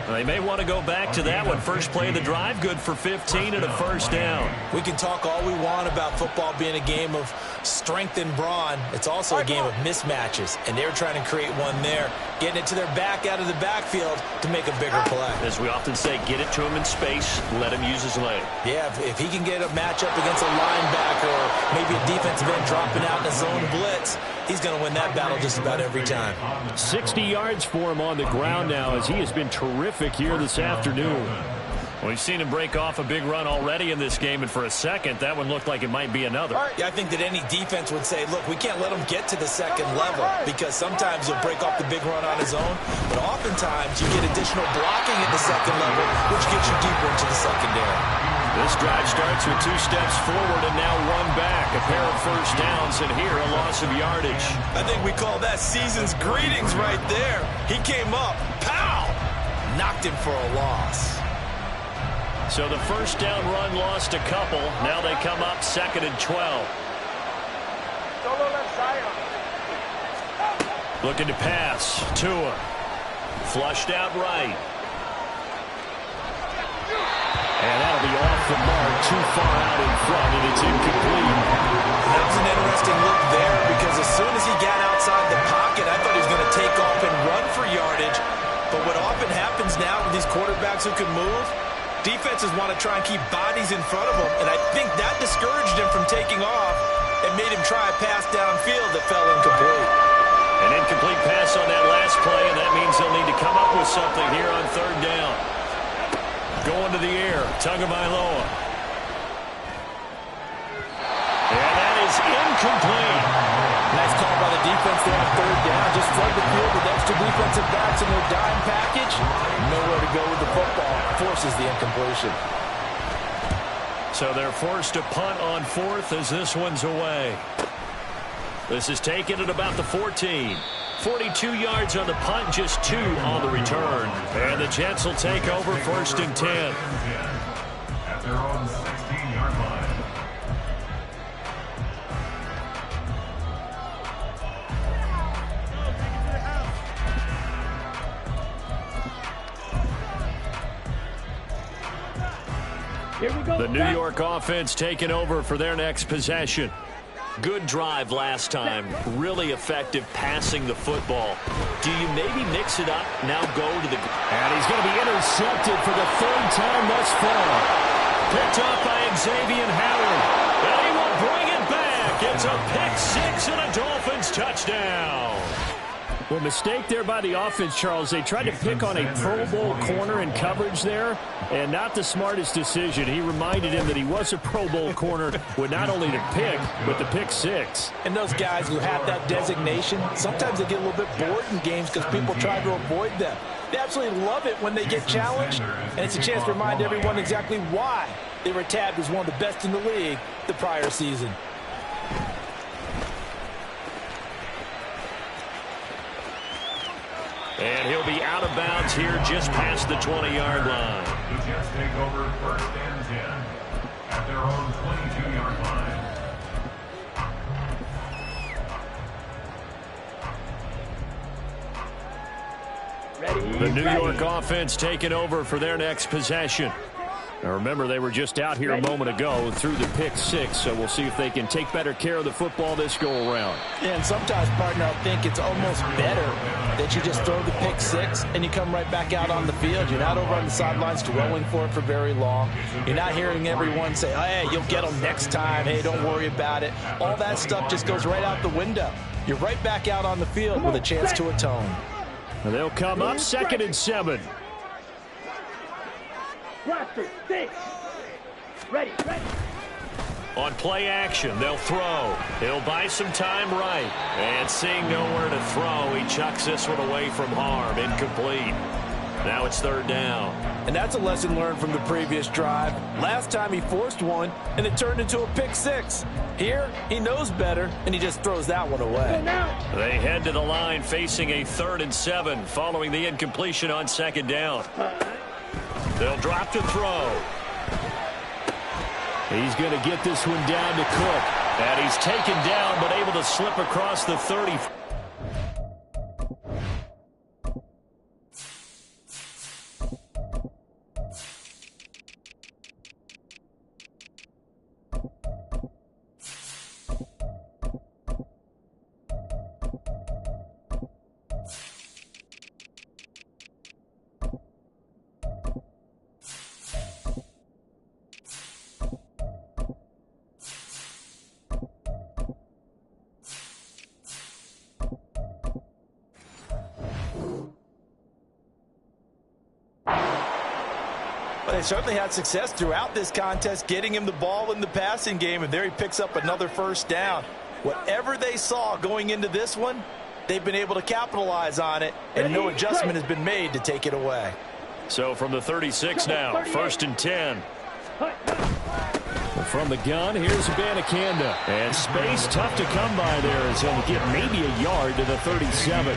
They may want to go back to that one. First play of the drive, good for 15 and a first down. We can talk all we want about football being a game of strength and brawn. It's also a game of mismatches, and they're trying to create one there, getting it to their back out of the backfield to make a bigger play. As we often say, get it to him in space, let him use his leg. Yeah, if he can get a matchup against a linebacker or maybe a defensive end dropping out in a zone blitz, he's going to win that battle just about every time. 60 yards for him on the ground now as he has been terrific here this afternoon. We've seen him break off a big run already in this game, and for a second, that one looked like it might be another. Yeah, I think that any defense would say, look, we can't let him get to the second level because sometimes he'll break off the big run on his own, but oftentimes you get additional blocking at the second level, which gets you deeper into the secondary. This drive starts with 2 steps forward and now 1 back. A pair of first downs, and here a loss of yardage. I think we call that season's greetings right there. He came up, pow, knocked him for a loss. So the first down run lost a couple. Now they come up 2nd and 12. Solo left Zion. Looking to pass. Tua. Flushed out right. And that'll be off the mark, too far out in front, and it's incomplete. That was an interesting look there because as soon as he got outside the pocket, I thought he was going to take off and run for yardage. But what often happens now with these quarterbacks who can move, defenses want to try and keep bodies in front of them, and I think that discouraged him from taking off and made him try a pass downfield that fell incomplete. An incomplete pass on that last play, and that means they'll need to come up with something here on 3rd down. Going to the air, Tagovailoa. And that is incomplete. Nice call by the defense there on 3rd down. Just flood the field with extra defensive backs in their dime package. Nowhere to go with the football. Forces the incompletion. So they're forced to punt on 4th as this one's away. This is taken at about the 14. 42 yards on the punt, just 2 on the return. And the Jets will take over 1st and 10. At their own 16-yard line. Here we go. The New York offense taking over for their next possession. Good drive last time. Really effective passing the football. Do you maybe mix it up, now go to the... And he's going to be intercepted for the 3rd time thus far. Picked up by Xavier Howard. And he will bring it back. It's a pick-6 and a Dolphins touchdown. Well, mistake there by the offense, Charles. They tried to pick on a Pro Bowl corner in coverage there, and not the smartest decision. He reminded him that he was a Pro Bowl corner with not only the pick, but the pick-6. And those guys who have that designation, sometimes they get a little bit bored in games because people try to avoid them. They absolutely love it when they get challenged, and it's a chance to remind everyone exactly why they were tabbed as one of the best in the league the prior season. And he'll be out of bounds here just past the 20-yard line. The Jets take over 1st and 10 at their own 22-yard line. The New York offense taking over for their next possession. Now remember, they were just out here a moment ago through the pick 6, so we'll see if they can take better care of the football this go-around. Yeah, and sometimes, partner, I think it's almost better that you just throw the pick 6 and you come right back out on the field. You're not over on the sidelines dwelling for it for very long. You're not hearing everyone say, oh, hey, you'll get them next time. Hey, don't worry about it. All that stuff just goes right out the window. You're right back out on the field with a chance to atone. And they'll come up 2nd and 7. Roster 6. Ready. On play action, they'll throw. He'll buy some time right. And seeing nowhere to throw, he chucks this one away from harm. Incomplete. Now it's 3rd down. And that's a lesson learned from the previous drive. Last time he forced one, and it turned into a pick 6. Here, he knows better, and he just throws that one away. They head to the line facing a 3rd and 7 following the incompletion on 2nd down. They'll drop to throw. He's going to get this one down to Cook. And he's taken down but able to slip across the 30. They certainly had success throughout this contest, getting him the ball in the passing game, and there he picks up another 1st down. Whatever they saw going into this one, they've been able to capitalize on it, and no adjustment has been made to take it away. So from the 36 now, 1st and 10. From the gun, here's Abanikanda. And space tough to come by there as he'll get maybe a yard to the 37.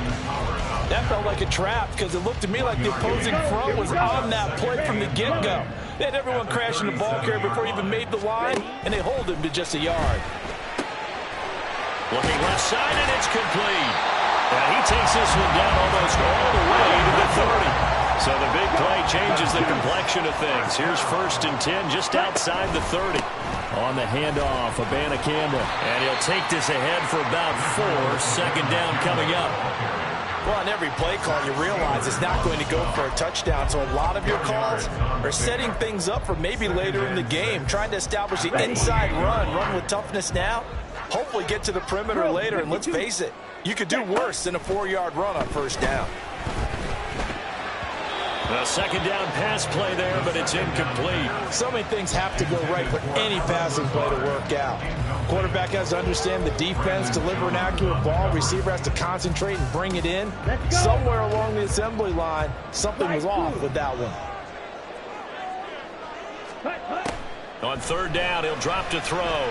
That felt like a trap because it looked to me like the opposing front was on that play from the get-go. They had everyone crashing the ball carrier before he even made the line, and they hold him to just a yard. Looking left side, and it's complete. And he takes this one down almost all the way to the 30. So the big play changes the complexion of things. Here's 1st and 10 just outside the 30. On the handoff, Abanikanda. And he'll take this ahead for about 4. 2nd down coming up. Well, on every play call, you realize it's not going to go for a touchdown. So a lot of your calls are setting things up for maybe later in the game, trying to establish the inside run with toughness now, hopefully get to the perimeter later. And let's face it, you could do worse than a 4-yard run on 1st down. A 2nd down pass play there, but it's incomplete. So many things have to go right for any passing play to work out. Quarterback has to understand the defense, deliver an accurate ball. Receiver has to concentrate and bring it in. Somewhere along the assembly line, something was off with that one. On 3rd down, he'll drop to throw.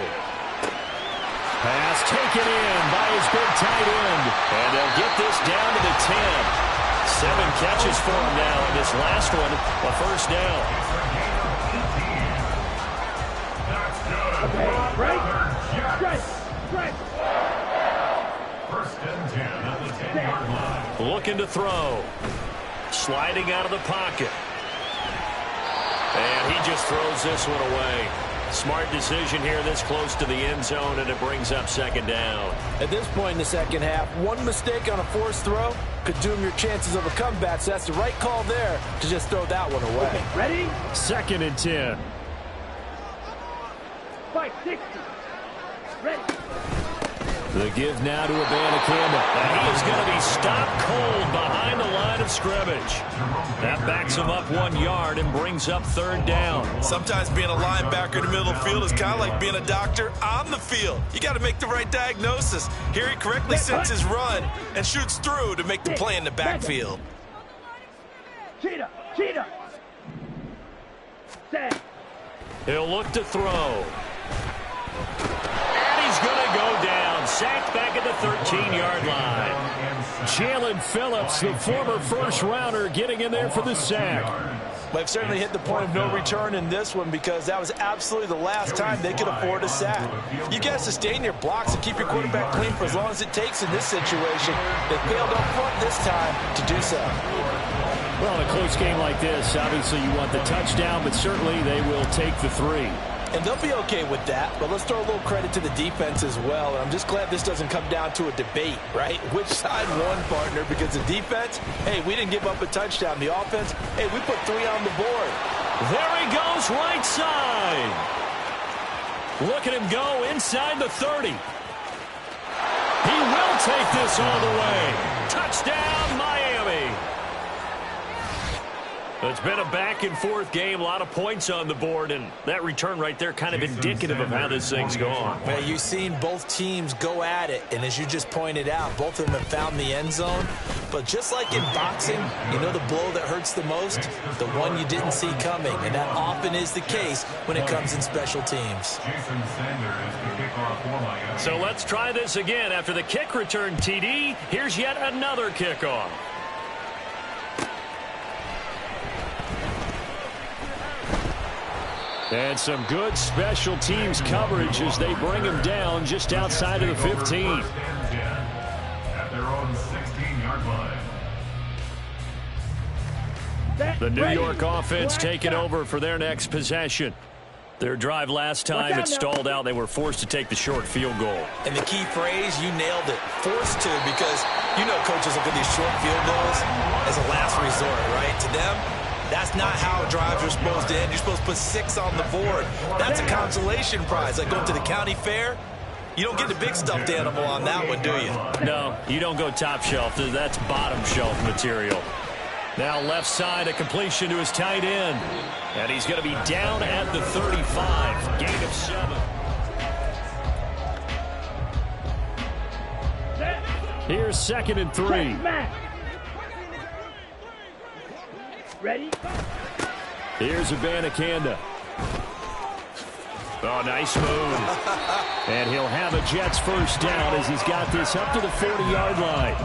Pass taken in by his big tight end. And they'll get this down to the 10. 7 catches for him now, and this last one, a 1st down. Right. 1st and 10 at the 10-yard line. Looking to throw. Sliding out of the pocket. And he just throws this one away. Smart decision here this close to the end zone, and it brings up 2nd down. At this point in the 2nd half, one mistake on a forced throw could doom your chances of a comeback, so that's the right call there to just throw that one away. Okay, ready? 2nd and 10. 560. Ready. The give now to Abanikanda. And he is going to be stopped cold behind the line of scrimmage. That backs him up 1 yard and brings up 3rd down. Sometimes being a linebacker in the middle of the field is kind of like being a doctor on the field. You got to make the right diagnosis. Here he correctly sets his run and shoots through to make the play in the backfield. Cheetah. Set. He'll look to throw. And he's going to go down. sacked back at the 13-yard line. Jalen Phillips, the former first-rounder, getting in there for the sack. They've certainly hit the point of no return in this one because that was absolutely the last time they could afford a sack. You got to sustain your blocks and keep your quarterback clean for as long as it takes in this situation. They failed up front this time to do so. Well, in a close game like this, obviously you want the touchdown, but certainly they will take the 3. And they'll be okay with that, but let's throw a little credit to the defense as well. And I'm just glad this doesn't come down to a debate, right? Which side won, partner? Because the defense, hey, we didn't give up a touchdown. The offense, hey, we put 3 on the board. There he goes, right side. Look at him go inside the 30. He will take this all the way. Touchdown, Miami. It's been a back-and-forth game, a lot of points on the board, and that return right there kind of indicative of how this thing's going. Well, you've seen both teams go at it, and as you just pointed out, both of them have found the end zone. But just like in boxing, you know the blow that hurts the most? The one you didn't see coming, and that often is the case when it comes in special teams. So let's try this again. After the kick return, TD, here's yet another kickoff. And some good special teams coverage as they bring him down just outside of the 15. At their own 16-yard line. The New York offense taking over for their next possession. Their drive last time, it stalled out. They were forced to take the short field goal. And the key phrase, you nailed it, forced to, because you know coaches look at these short field goals as a last resort, right? To them, that's not how drives are supposed to end. You're supposed to put 6 on the board. That's a consolation prize. Like going to the county fair, you don't get the big stuffed animal on that one, do you? No, you don't go top shelf. That's bottom shelf material. Now left side, a completion to his tight end. And he's going to be down at the 35. Gain of 7. Here's 2nd and 3. Ready? Here's Abanikanda. Oh, nice move. And he'll have a Jets first down as he's got this up to the 40-yard line.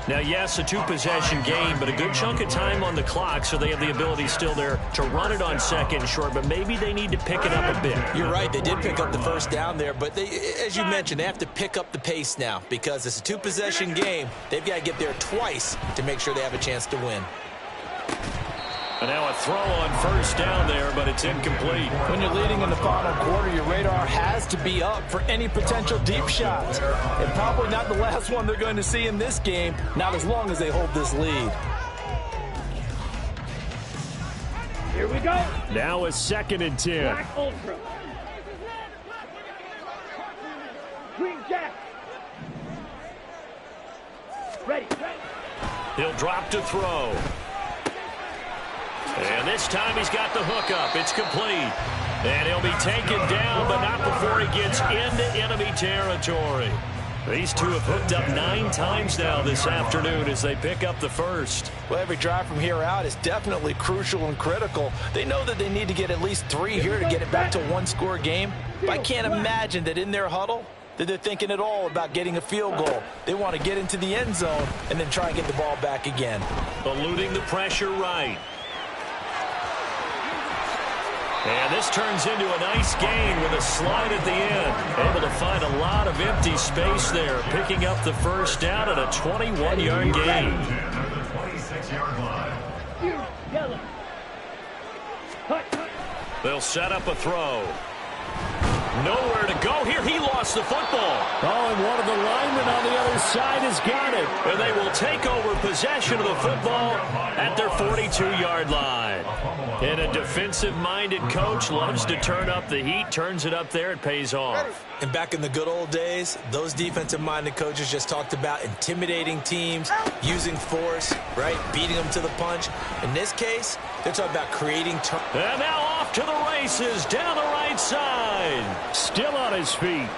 Now, yes, a 2-possession game, but a good chunk of time on the clock, so they have the ability still there to run it on 2nd and short, but maybe they need to pick it up a bit. You're right. They did pick up the first down there, but they, as you mentioned, they have to pick up the pace now because it's a 2-possession game. They've got to get there twice to make sure they have a chance to win. And now a throw on first down there, but it's incomplete. When you're leading in the final quarter, your radar has to be up for any potential deep shots. And probably not the last one they're going to see in this game, not as long as they hold this lead. Here we go. Now a 2nd and 10. Black Ultra. Green Jack. Ready. He'll drop to throw. And this time he's got the hook up. It's complete. And he'll be taken down, but not before he gets into enemy territory. These two have hooked up 9 times now this afternoon as they pick up the first. Well, every drive from here out is definitely crucial and critical. They know that they need to get at least 3 here to get it back to a 1-score game. But I can't imagine that in their huddle that they're thinking at all about getting a field goal. They want to get into the end zone and then try and get the ball back again. Eluding the pressure right. And this turns into a nice gain with a slide at the end. Able to find a lot of empty space there, picking up the first down at a 21-yard gain. Yellow. They'll set up a throw. Nowhere to go here. He lost the football. Oh, and one of the linemen on the other side has got it. And they will take over possession of the football at their 42-yard line. And a defensive-minded coach loves to turn up the heat, turns it up there, it pays off. And back in the good old days, those defensive-minded coaches just talked about intimidating teams, using force, right, beating them to the punch. In this case, they're talking about creating turn. And now off to the races, down the right side. Still on his feet.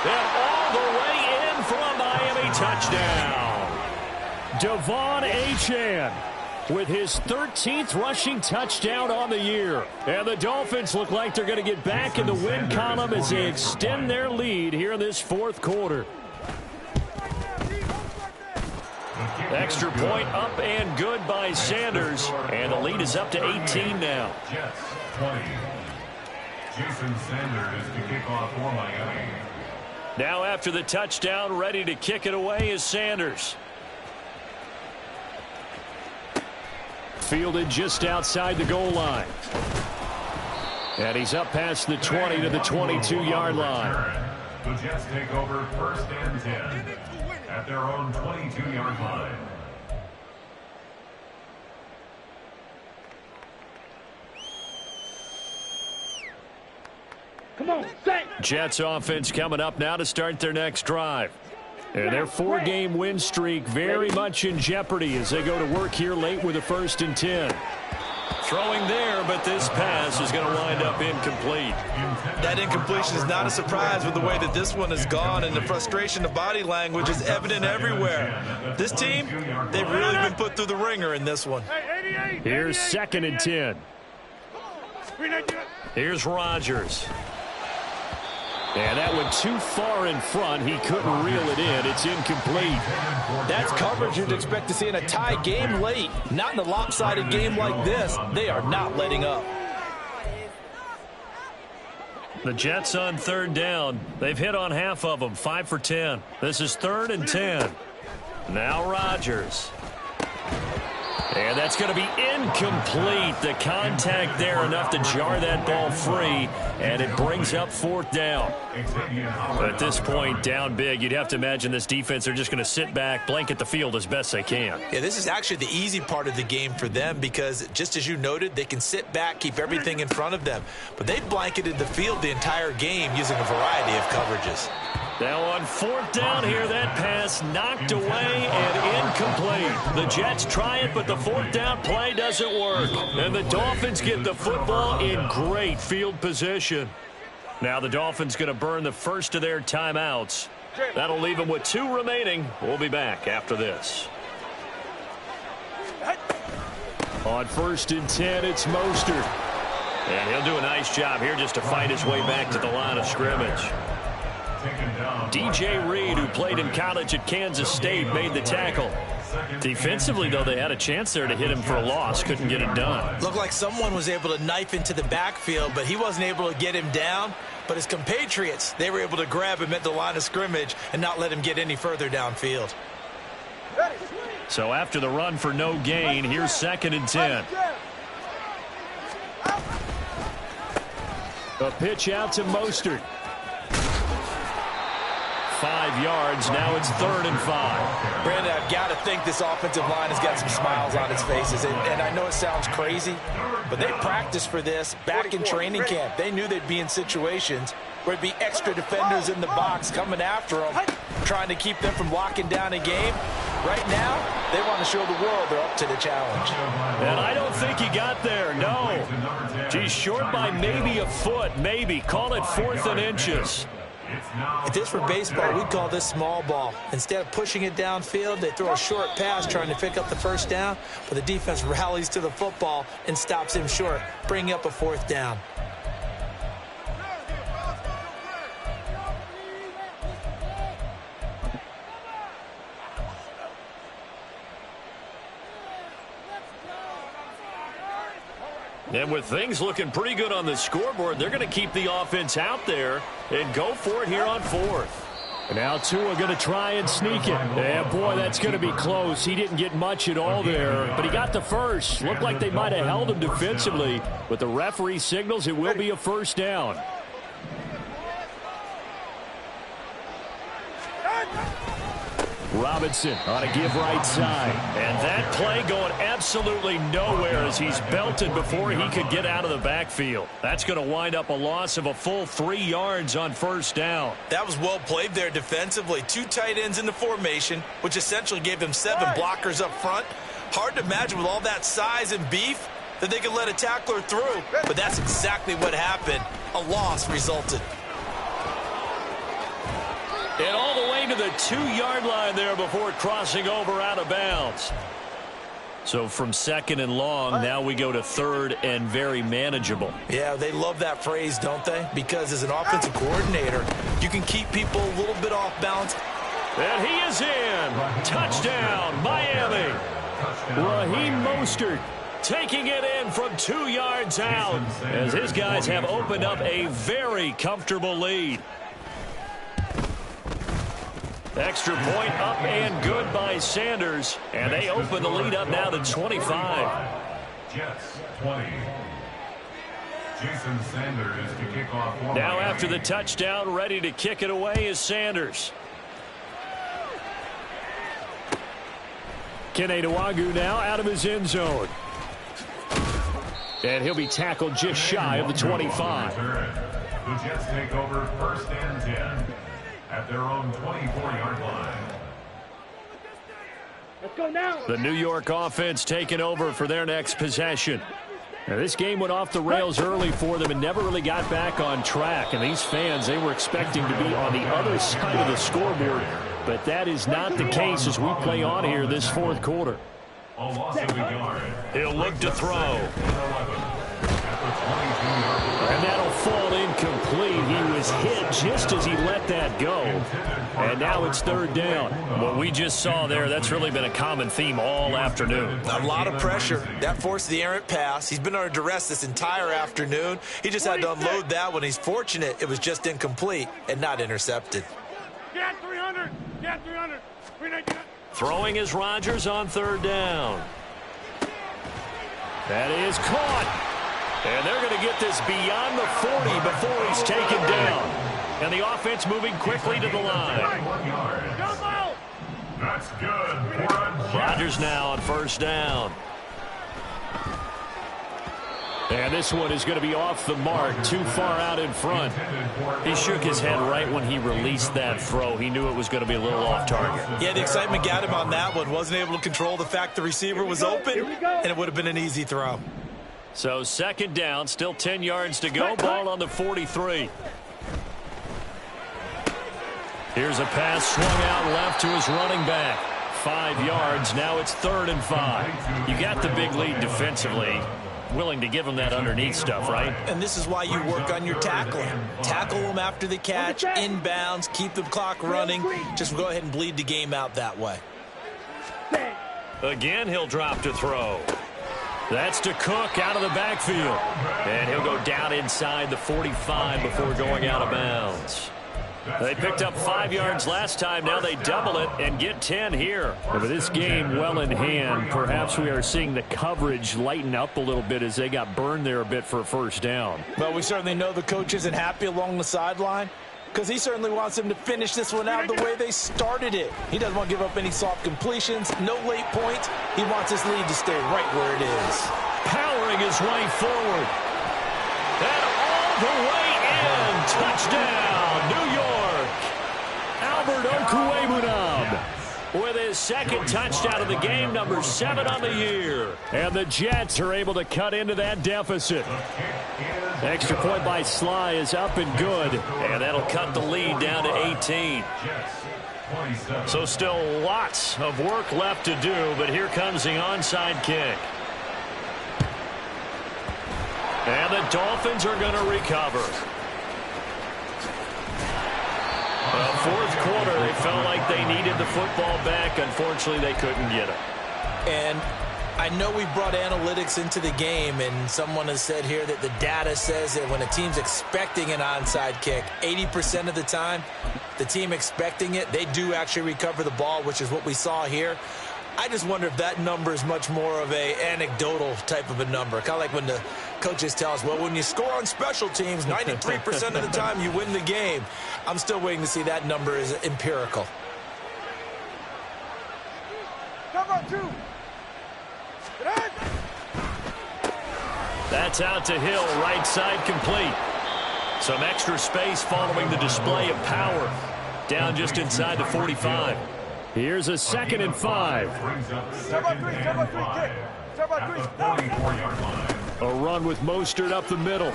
And all the way in for a Miami touchdown. Devon Achane. with his 13th rushing touchdown on the year. And the Dolphins look like they're going to get back in the win column as they extend their lead here in this fourth quarter. Extra point up and good by Sanders. And the lead is up to 18 now. Jets 20. Jason Sanders to kick off for Miami. Now after the touchdown, ready to kick it away is Sanders. Fielded just outside the goal line. And he's up past the 20 to the 22-yard line. The Jets take over first and 10 at their own 22-yard line. Come on, set. Jets offense coming up now to start their next drive. And their 4-game win streak very much in jeopardy as they go to work here late with a 1st and 10. Throwing there, but this pass is going to wind up incomplete. That incompletion is not a surprise with the way that this one has gone, and the frustration, the body language is evident everywhere. This team, they've really been put through the ringer in this one. Here's 2nd and 10. Here's Rodgers. And that went too far in front. He couldn't reel it in. It's incomplete. That's coverage you'd expect to see in a tie game late. Not in a lopsided game like this. They are not letting up. The Jets on 3rd down. They've hit on half of them, 5 for 10. This is 3rd and 10. Now Rodgers. And that's going to be incomplete. The contact there enough to jar that ball free, and it brings up 4th down. At this point, down big, you'd have to imagine this defense are just going to sit back, blanket the field as best they can. Yeah, this is actually the easy part of the game for them because, just as you noted, they can sit back, keep everything in front of them. But they've blanketed the field the entire game using a variety of coverages. Now on 4th down here, that pass knocked away and incomplete. The Jets try it, but the 4th down play doesn't work. And the Dolphins get the football in great field position. Now the Dolphins going to burn the first of their timeouts. That'll leave them with 2 remaining. We'll be back after this. On 1st and 10, it's Mostert. And he'll do a nice job here just to fight his way back to the line of scrimmage. DJ Reed, who played in college at Kansas State, made the tackle. Defensively, though, they had a chance there to hit him for a loss. Couldn't get it done. Looked like someone was able to knife into the backfield, but he wasn't able to get him down. But his compatriots, they were able to grab him at the line of scrimmage and not let him get any further downfield. So after the run for no gain, here's 2nd and 10. A pitch out to Mostert. 5 yards. Now it's 3rd and 5. Brandon, I've got to think this offensive line has got some smiles on its faces. And I know it sounds crazy, but they practiced for this back in training camp. They knew they'd be in situations where it'd be extra defenders in the box coming after them, trying to keep them from locking down a game. Right now, they want to show the world they're up to the challenge. And I don't think he got there, no. He's short by maybe a foot, maybe. Call it 4th and inches. If this were baseball, we'd call this small ball. Instead of pushing it downfield, they throw a short pass trying to pick up the 1st down, but the defense rallies to the football and stops him short, bringing up a 4th down. And with things looking pretty good on the scoreboard, they're going to keep the offense out there and go for it here on 4th. And now Tua going to try and sneak it. Yeah, boy, that's going to be close. He didn't get much at all there, but he got the first. Looked like they might have held him defensively, but the referee signals it will be a 1st down. Robinson on a give right side. And that play going absolutely nowhere as he's belted before he could get out of the backfield. That's going to wind up a loss of a full 3 yards on 1st down. That was well played there defensively. 2 tight ends in the formation, which essentially gave them 7 blockers up front. Hard to imagine with all that size and beef that they could let a tackler through. But that's exactly what happened. A loss resulted. And all the way to the 2-yard line there before crossing over out of bounds. So from second and long, now we go to third and very manageable. Yeah, they love that phrase, don't they? Because as an offensive coordinator, you can keep people a little bit off balance. And he is in. Touchdown, Miami. Raheem Mostert taking it in from 2 yards out as his guys have opened up a very comfortable lead. Extra point up and good by Sanders, and they open the lead up now to 25. Jets 20. Jason Sanders to kick off. Now after the touchdown, ready to kick it away is Sanders. Kene Nwangwu now out of his end zone. And he'll be tackled just shy of the 25. The Jets take over first and 10 at their own 24-yard line. Let's go now. The New York offense taking over for their next possession. Now, this game went off the rails early for them and never really got back on track. And these fans, they were expecting to be on the other side of the scoreboard. But that is not the case as we play on here this fourth quarter. A loss of a yard. He'll look to throw. And that'll fall incomplete. He was hit just as he let that go. And now it's third down. What we just saw there, that's really been a common theme all afternoon. A lot of pressure. That forced the errant pass. He's been under duress this entire afternoon. He just had to unload that one. He's fortunate it was just incomplete and not intercepted. Get 300. Get 300. 390. Throwing is Rodgers on third down. That is caught. And they're going to get this beyond the 40 before he's taken down. And the offense moving quickly to the line. That's good. Rodgers now on first down. And this one is going to be off the mark, too far out in front. He shook his head right when he released that throw. He knew it was going to be a little off target. Yeah, the excitement got him on that one. Wasn't able to control the fact the receiver was open, and it would have been an easy throw. So second down, still 10 yards to go. Ball on the 43. Here's a pass swung out left to his running back. 5 yards. Now it's 3rd and 5. You got the big lead defensively. Willing to give him that underneath stuff, right? And this is why you work on your tackling. Tackle them after the catch, inbounds, keep the clock running. Just go ahead and bleed the game out that way. Again, he'll drop to throw. That's to Cook out of the backfield. And he'll go down inside the 45 before going out of bounds. They picked up 5 yards last time. Now they double it and get 10 here. With this game well in hand, perhaps we are seeing the coverage lighten up a little bit as they got burned there a bit for a first down. Well, we certainly know the coach isn't happy along the sideline because he certainly wants them to finish this one out the way they started it. He doesn't want to give up any soft completions, no late points. He wants his lead to stay right where it is. Powering his way forward. And all the way in. Touchdown, New York. Albert Okwuegbunam with his second touchdown of the game, number 7 on the year. And the Jets are able to cut into that deficit. Extra point by Sly is up and good. And that'll cut the lead down to 18. So still lots of work left to do, but here comes the onside kick. And the Dolphins are going to recover. Well, fourth quarter, they felt like they needed the football back. Unfortunately, they couldn't get it. And I know we brought analytics into the game, and someone has said here that the data says that when a team's expecting an onside kick, 80% of the time, the team expecting it, they do actually recover the ball, which is what we saw here. I just wonder if that number is much more of a anecdotal type of a number. Kind of like when the coaches tell us, well, when you score on special teams, 93% of the time you win the game. I'm still waiting to see that number is empirical. Cover 2. That's out to Hill, right side complete. Some extra space following the display of power. Down just inside the 45. Here's a 2nd and 5. A run with Mostert up the middle.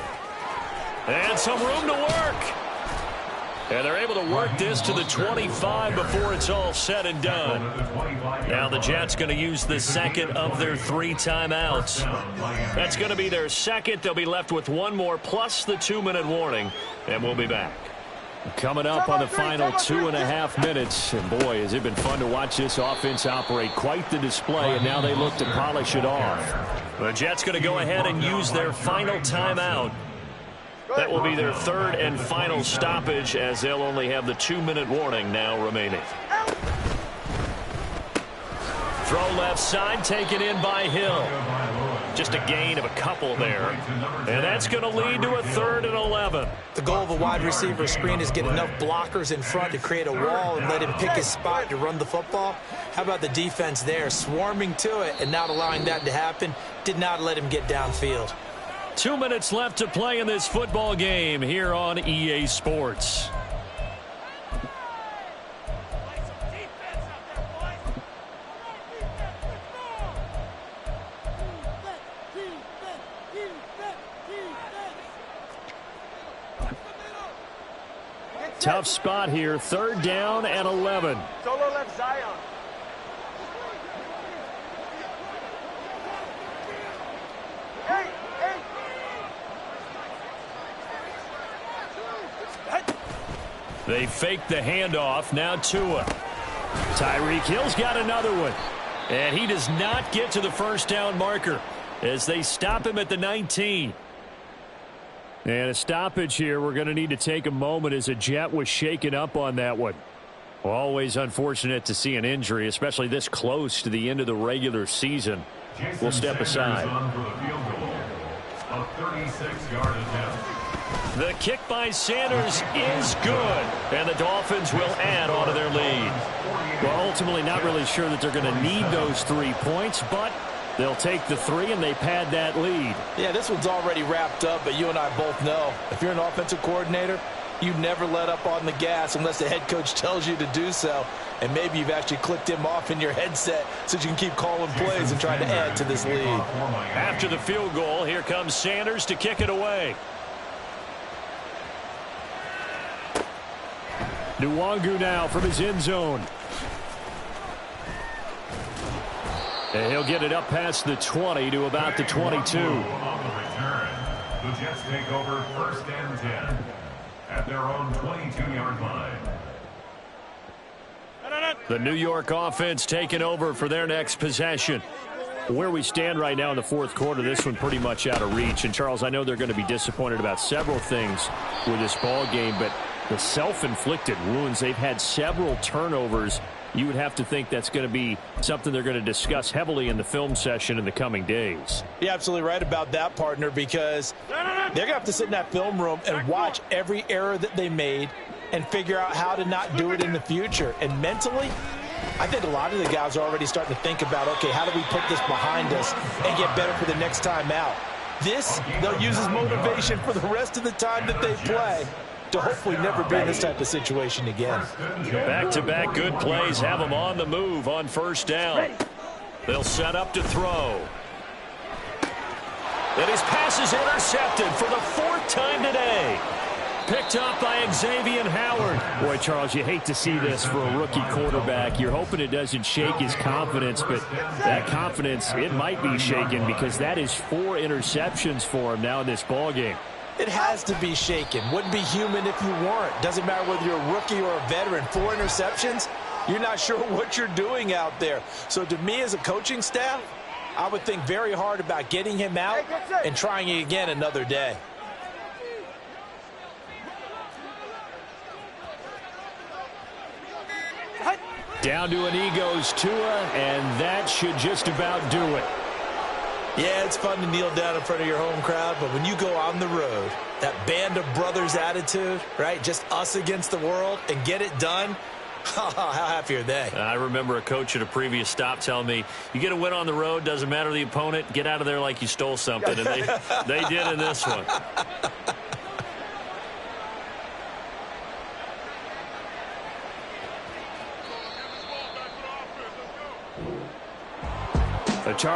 And some room to work. And they're able to work this to the 25 before it's all said and done. Now the Jets going to use the second of their 3 timeouts. That's going to be their second. They'll be left with one more plus the 2-minute warning, and we'll be back. Coming up on the final 2.5 minutes, and boy, has it been fun to watch this offense operate. Quite the display, and now they look to polish it off. The Jets going to go ahead and use their final timeout. That will be their 3rd and final stoppage, as they'll only have the 2-minute warning now remaining. Throw left side, taken in by Hill. Just a gain of a couple there. And that's going to lead to a 3rd and 11. The goal of a wide receiver screen is get enough blockers in front to create a wall and let him pick his spot to run the football. How about the defense there, swarming to it and not allowing that to happen? Did not let him get downfield. 2 minutes left to play in this football game here on EA Sports. Tough spot here, 3rd down and 11. Solo left Zion. Hey. They fake the handoff. Now Tua. Tyreek Hill's got another one. And he does not get to the first down marker as they stop him at the 19. And a stoppage here. We're going to need to take a moment as a Jet was shaken up on that one. Always unfortunate to see an injury, especially this close to the end of the regular season. We'll step aside. A 36-yard attempt. The kick by Sanders is good, and the Dolphins will add on to their lead. Well, ultimately not really sure that they're going to need those 3 points, but they'll take the 3 and they pad that lead. Yeah, this one's already wrapped up, but you and I both know if you're an offensive coordinator, you never let up on the gas unless the head coach tells you to do so. And maybe you've actually clicked him off in your headset so you can keep calling plays and trying to add to this lead. After the field goal, here comes Sanders to kick it away. Nwangu now from his end zone. And he'll get it up past the 20 to about the 22. On the return, the Jets take over 1st and 10 at their own 22-yard line. The New York offense taking over for their next possession. Where we stand right now in the 4th quarter, this one pretty much out of reach. And, Charles, I know they're going to be disappointed about several things with this ball game, but the self-inflicted wounds, they've had several turnovers. You would have to think that's going to be something they're going to discuss heavily in the film session in the coming days. You're absolutely right about that, partner, because they're going to have to sit in that film room and watch every error that they made and figure out how to not do it in the future. And mentally, I think a lot of the guys are already starting to think about, okay, how do we put this behind us and get better for the next time out? This, they'll use as motivation for the rest of the time that they play to hopefully never be in this type of situation again. Back-to-back good plays have them on the move on 1st down. They'll set up to throw. And his pass is intercepted for the 4th time today. Picked up by Xavier Howard. Boy, Charles, you hate to see this for a rookie quarterback. You're hoping it doesn't shake his confidence, but that confidence, it might be shaken because that is 4 interceptions for him now in this ballgame. It has to be shaken. Wouldn't be human if you weren't. Doesn't matter whether you're a rookie or a veteran. 4 interceptions, you're not sure what you're doing out there. So to me as a coaching staff, I would think very hard about getting him out and trying it again another day. Down to an knee goes Tua, and that should just about do it. Yeah, it's fun to kneel down in front of your home crowd, but when you go on the road, that band of brothers attitude, right, just us against the world, and get it done, how happy are they? I remember a coach at a previous stop telling me, you get a win on the road, doesn't matter the opponent, get out of there like you stole something, and they did in this one. Charles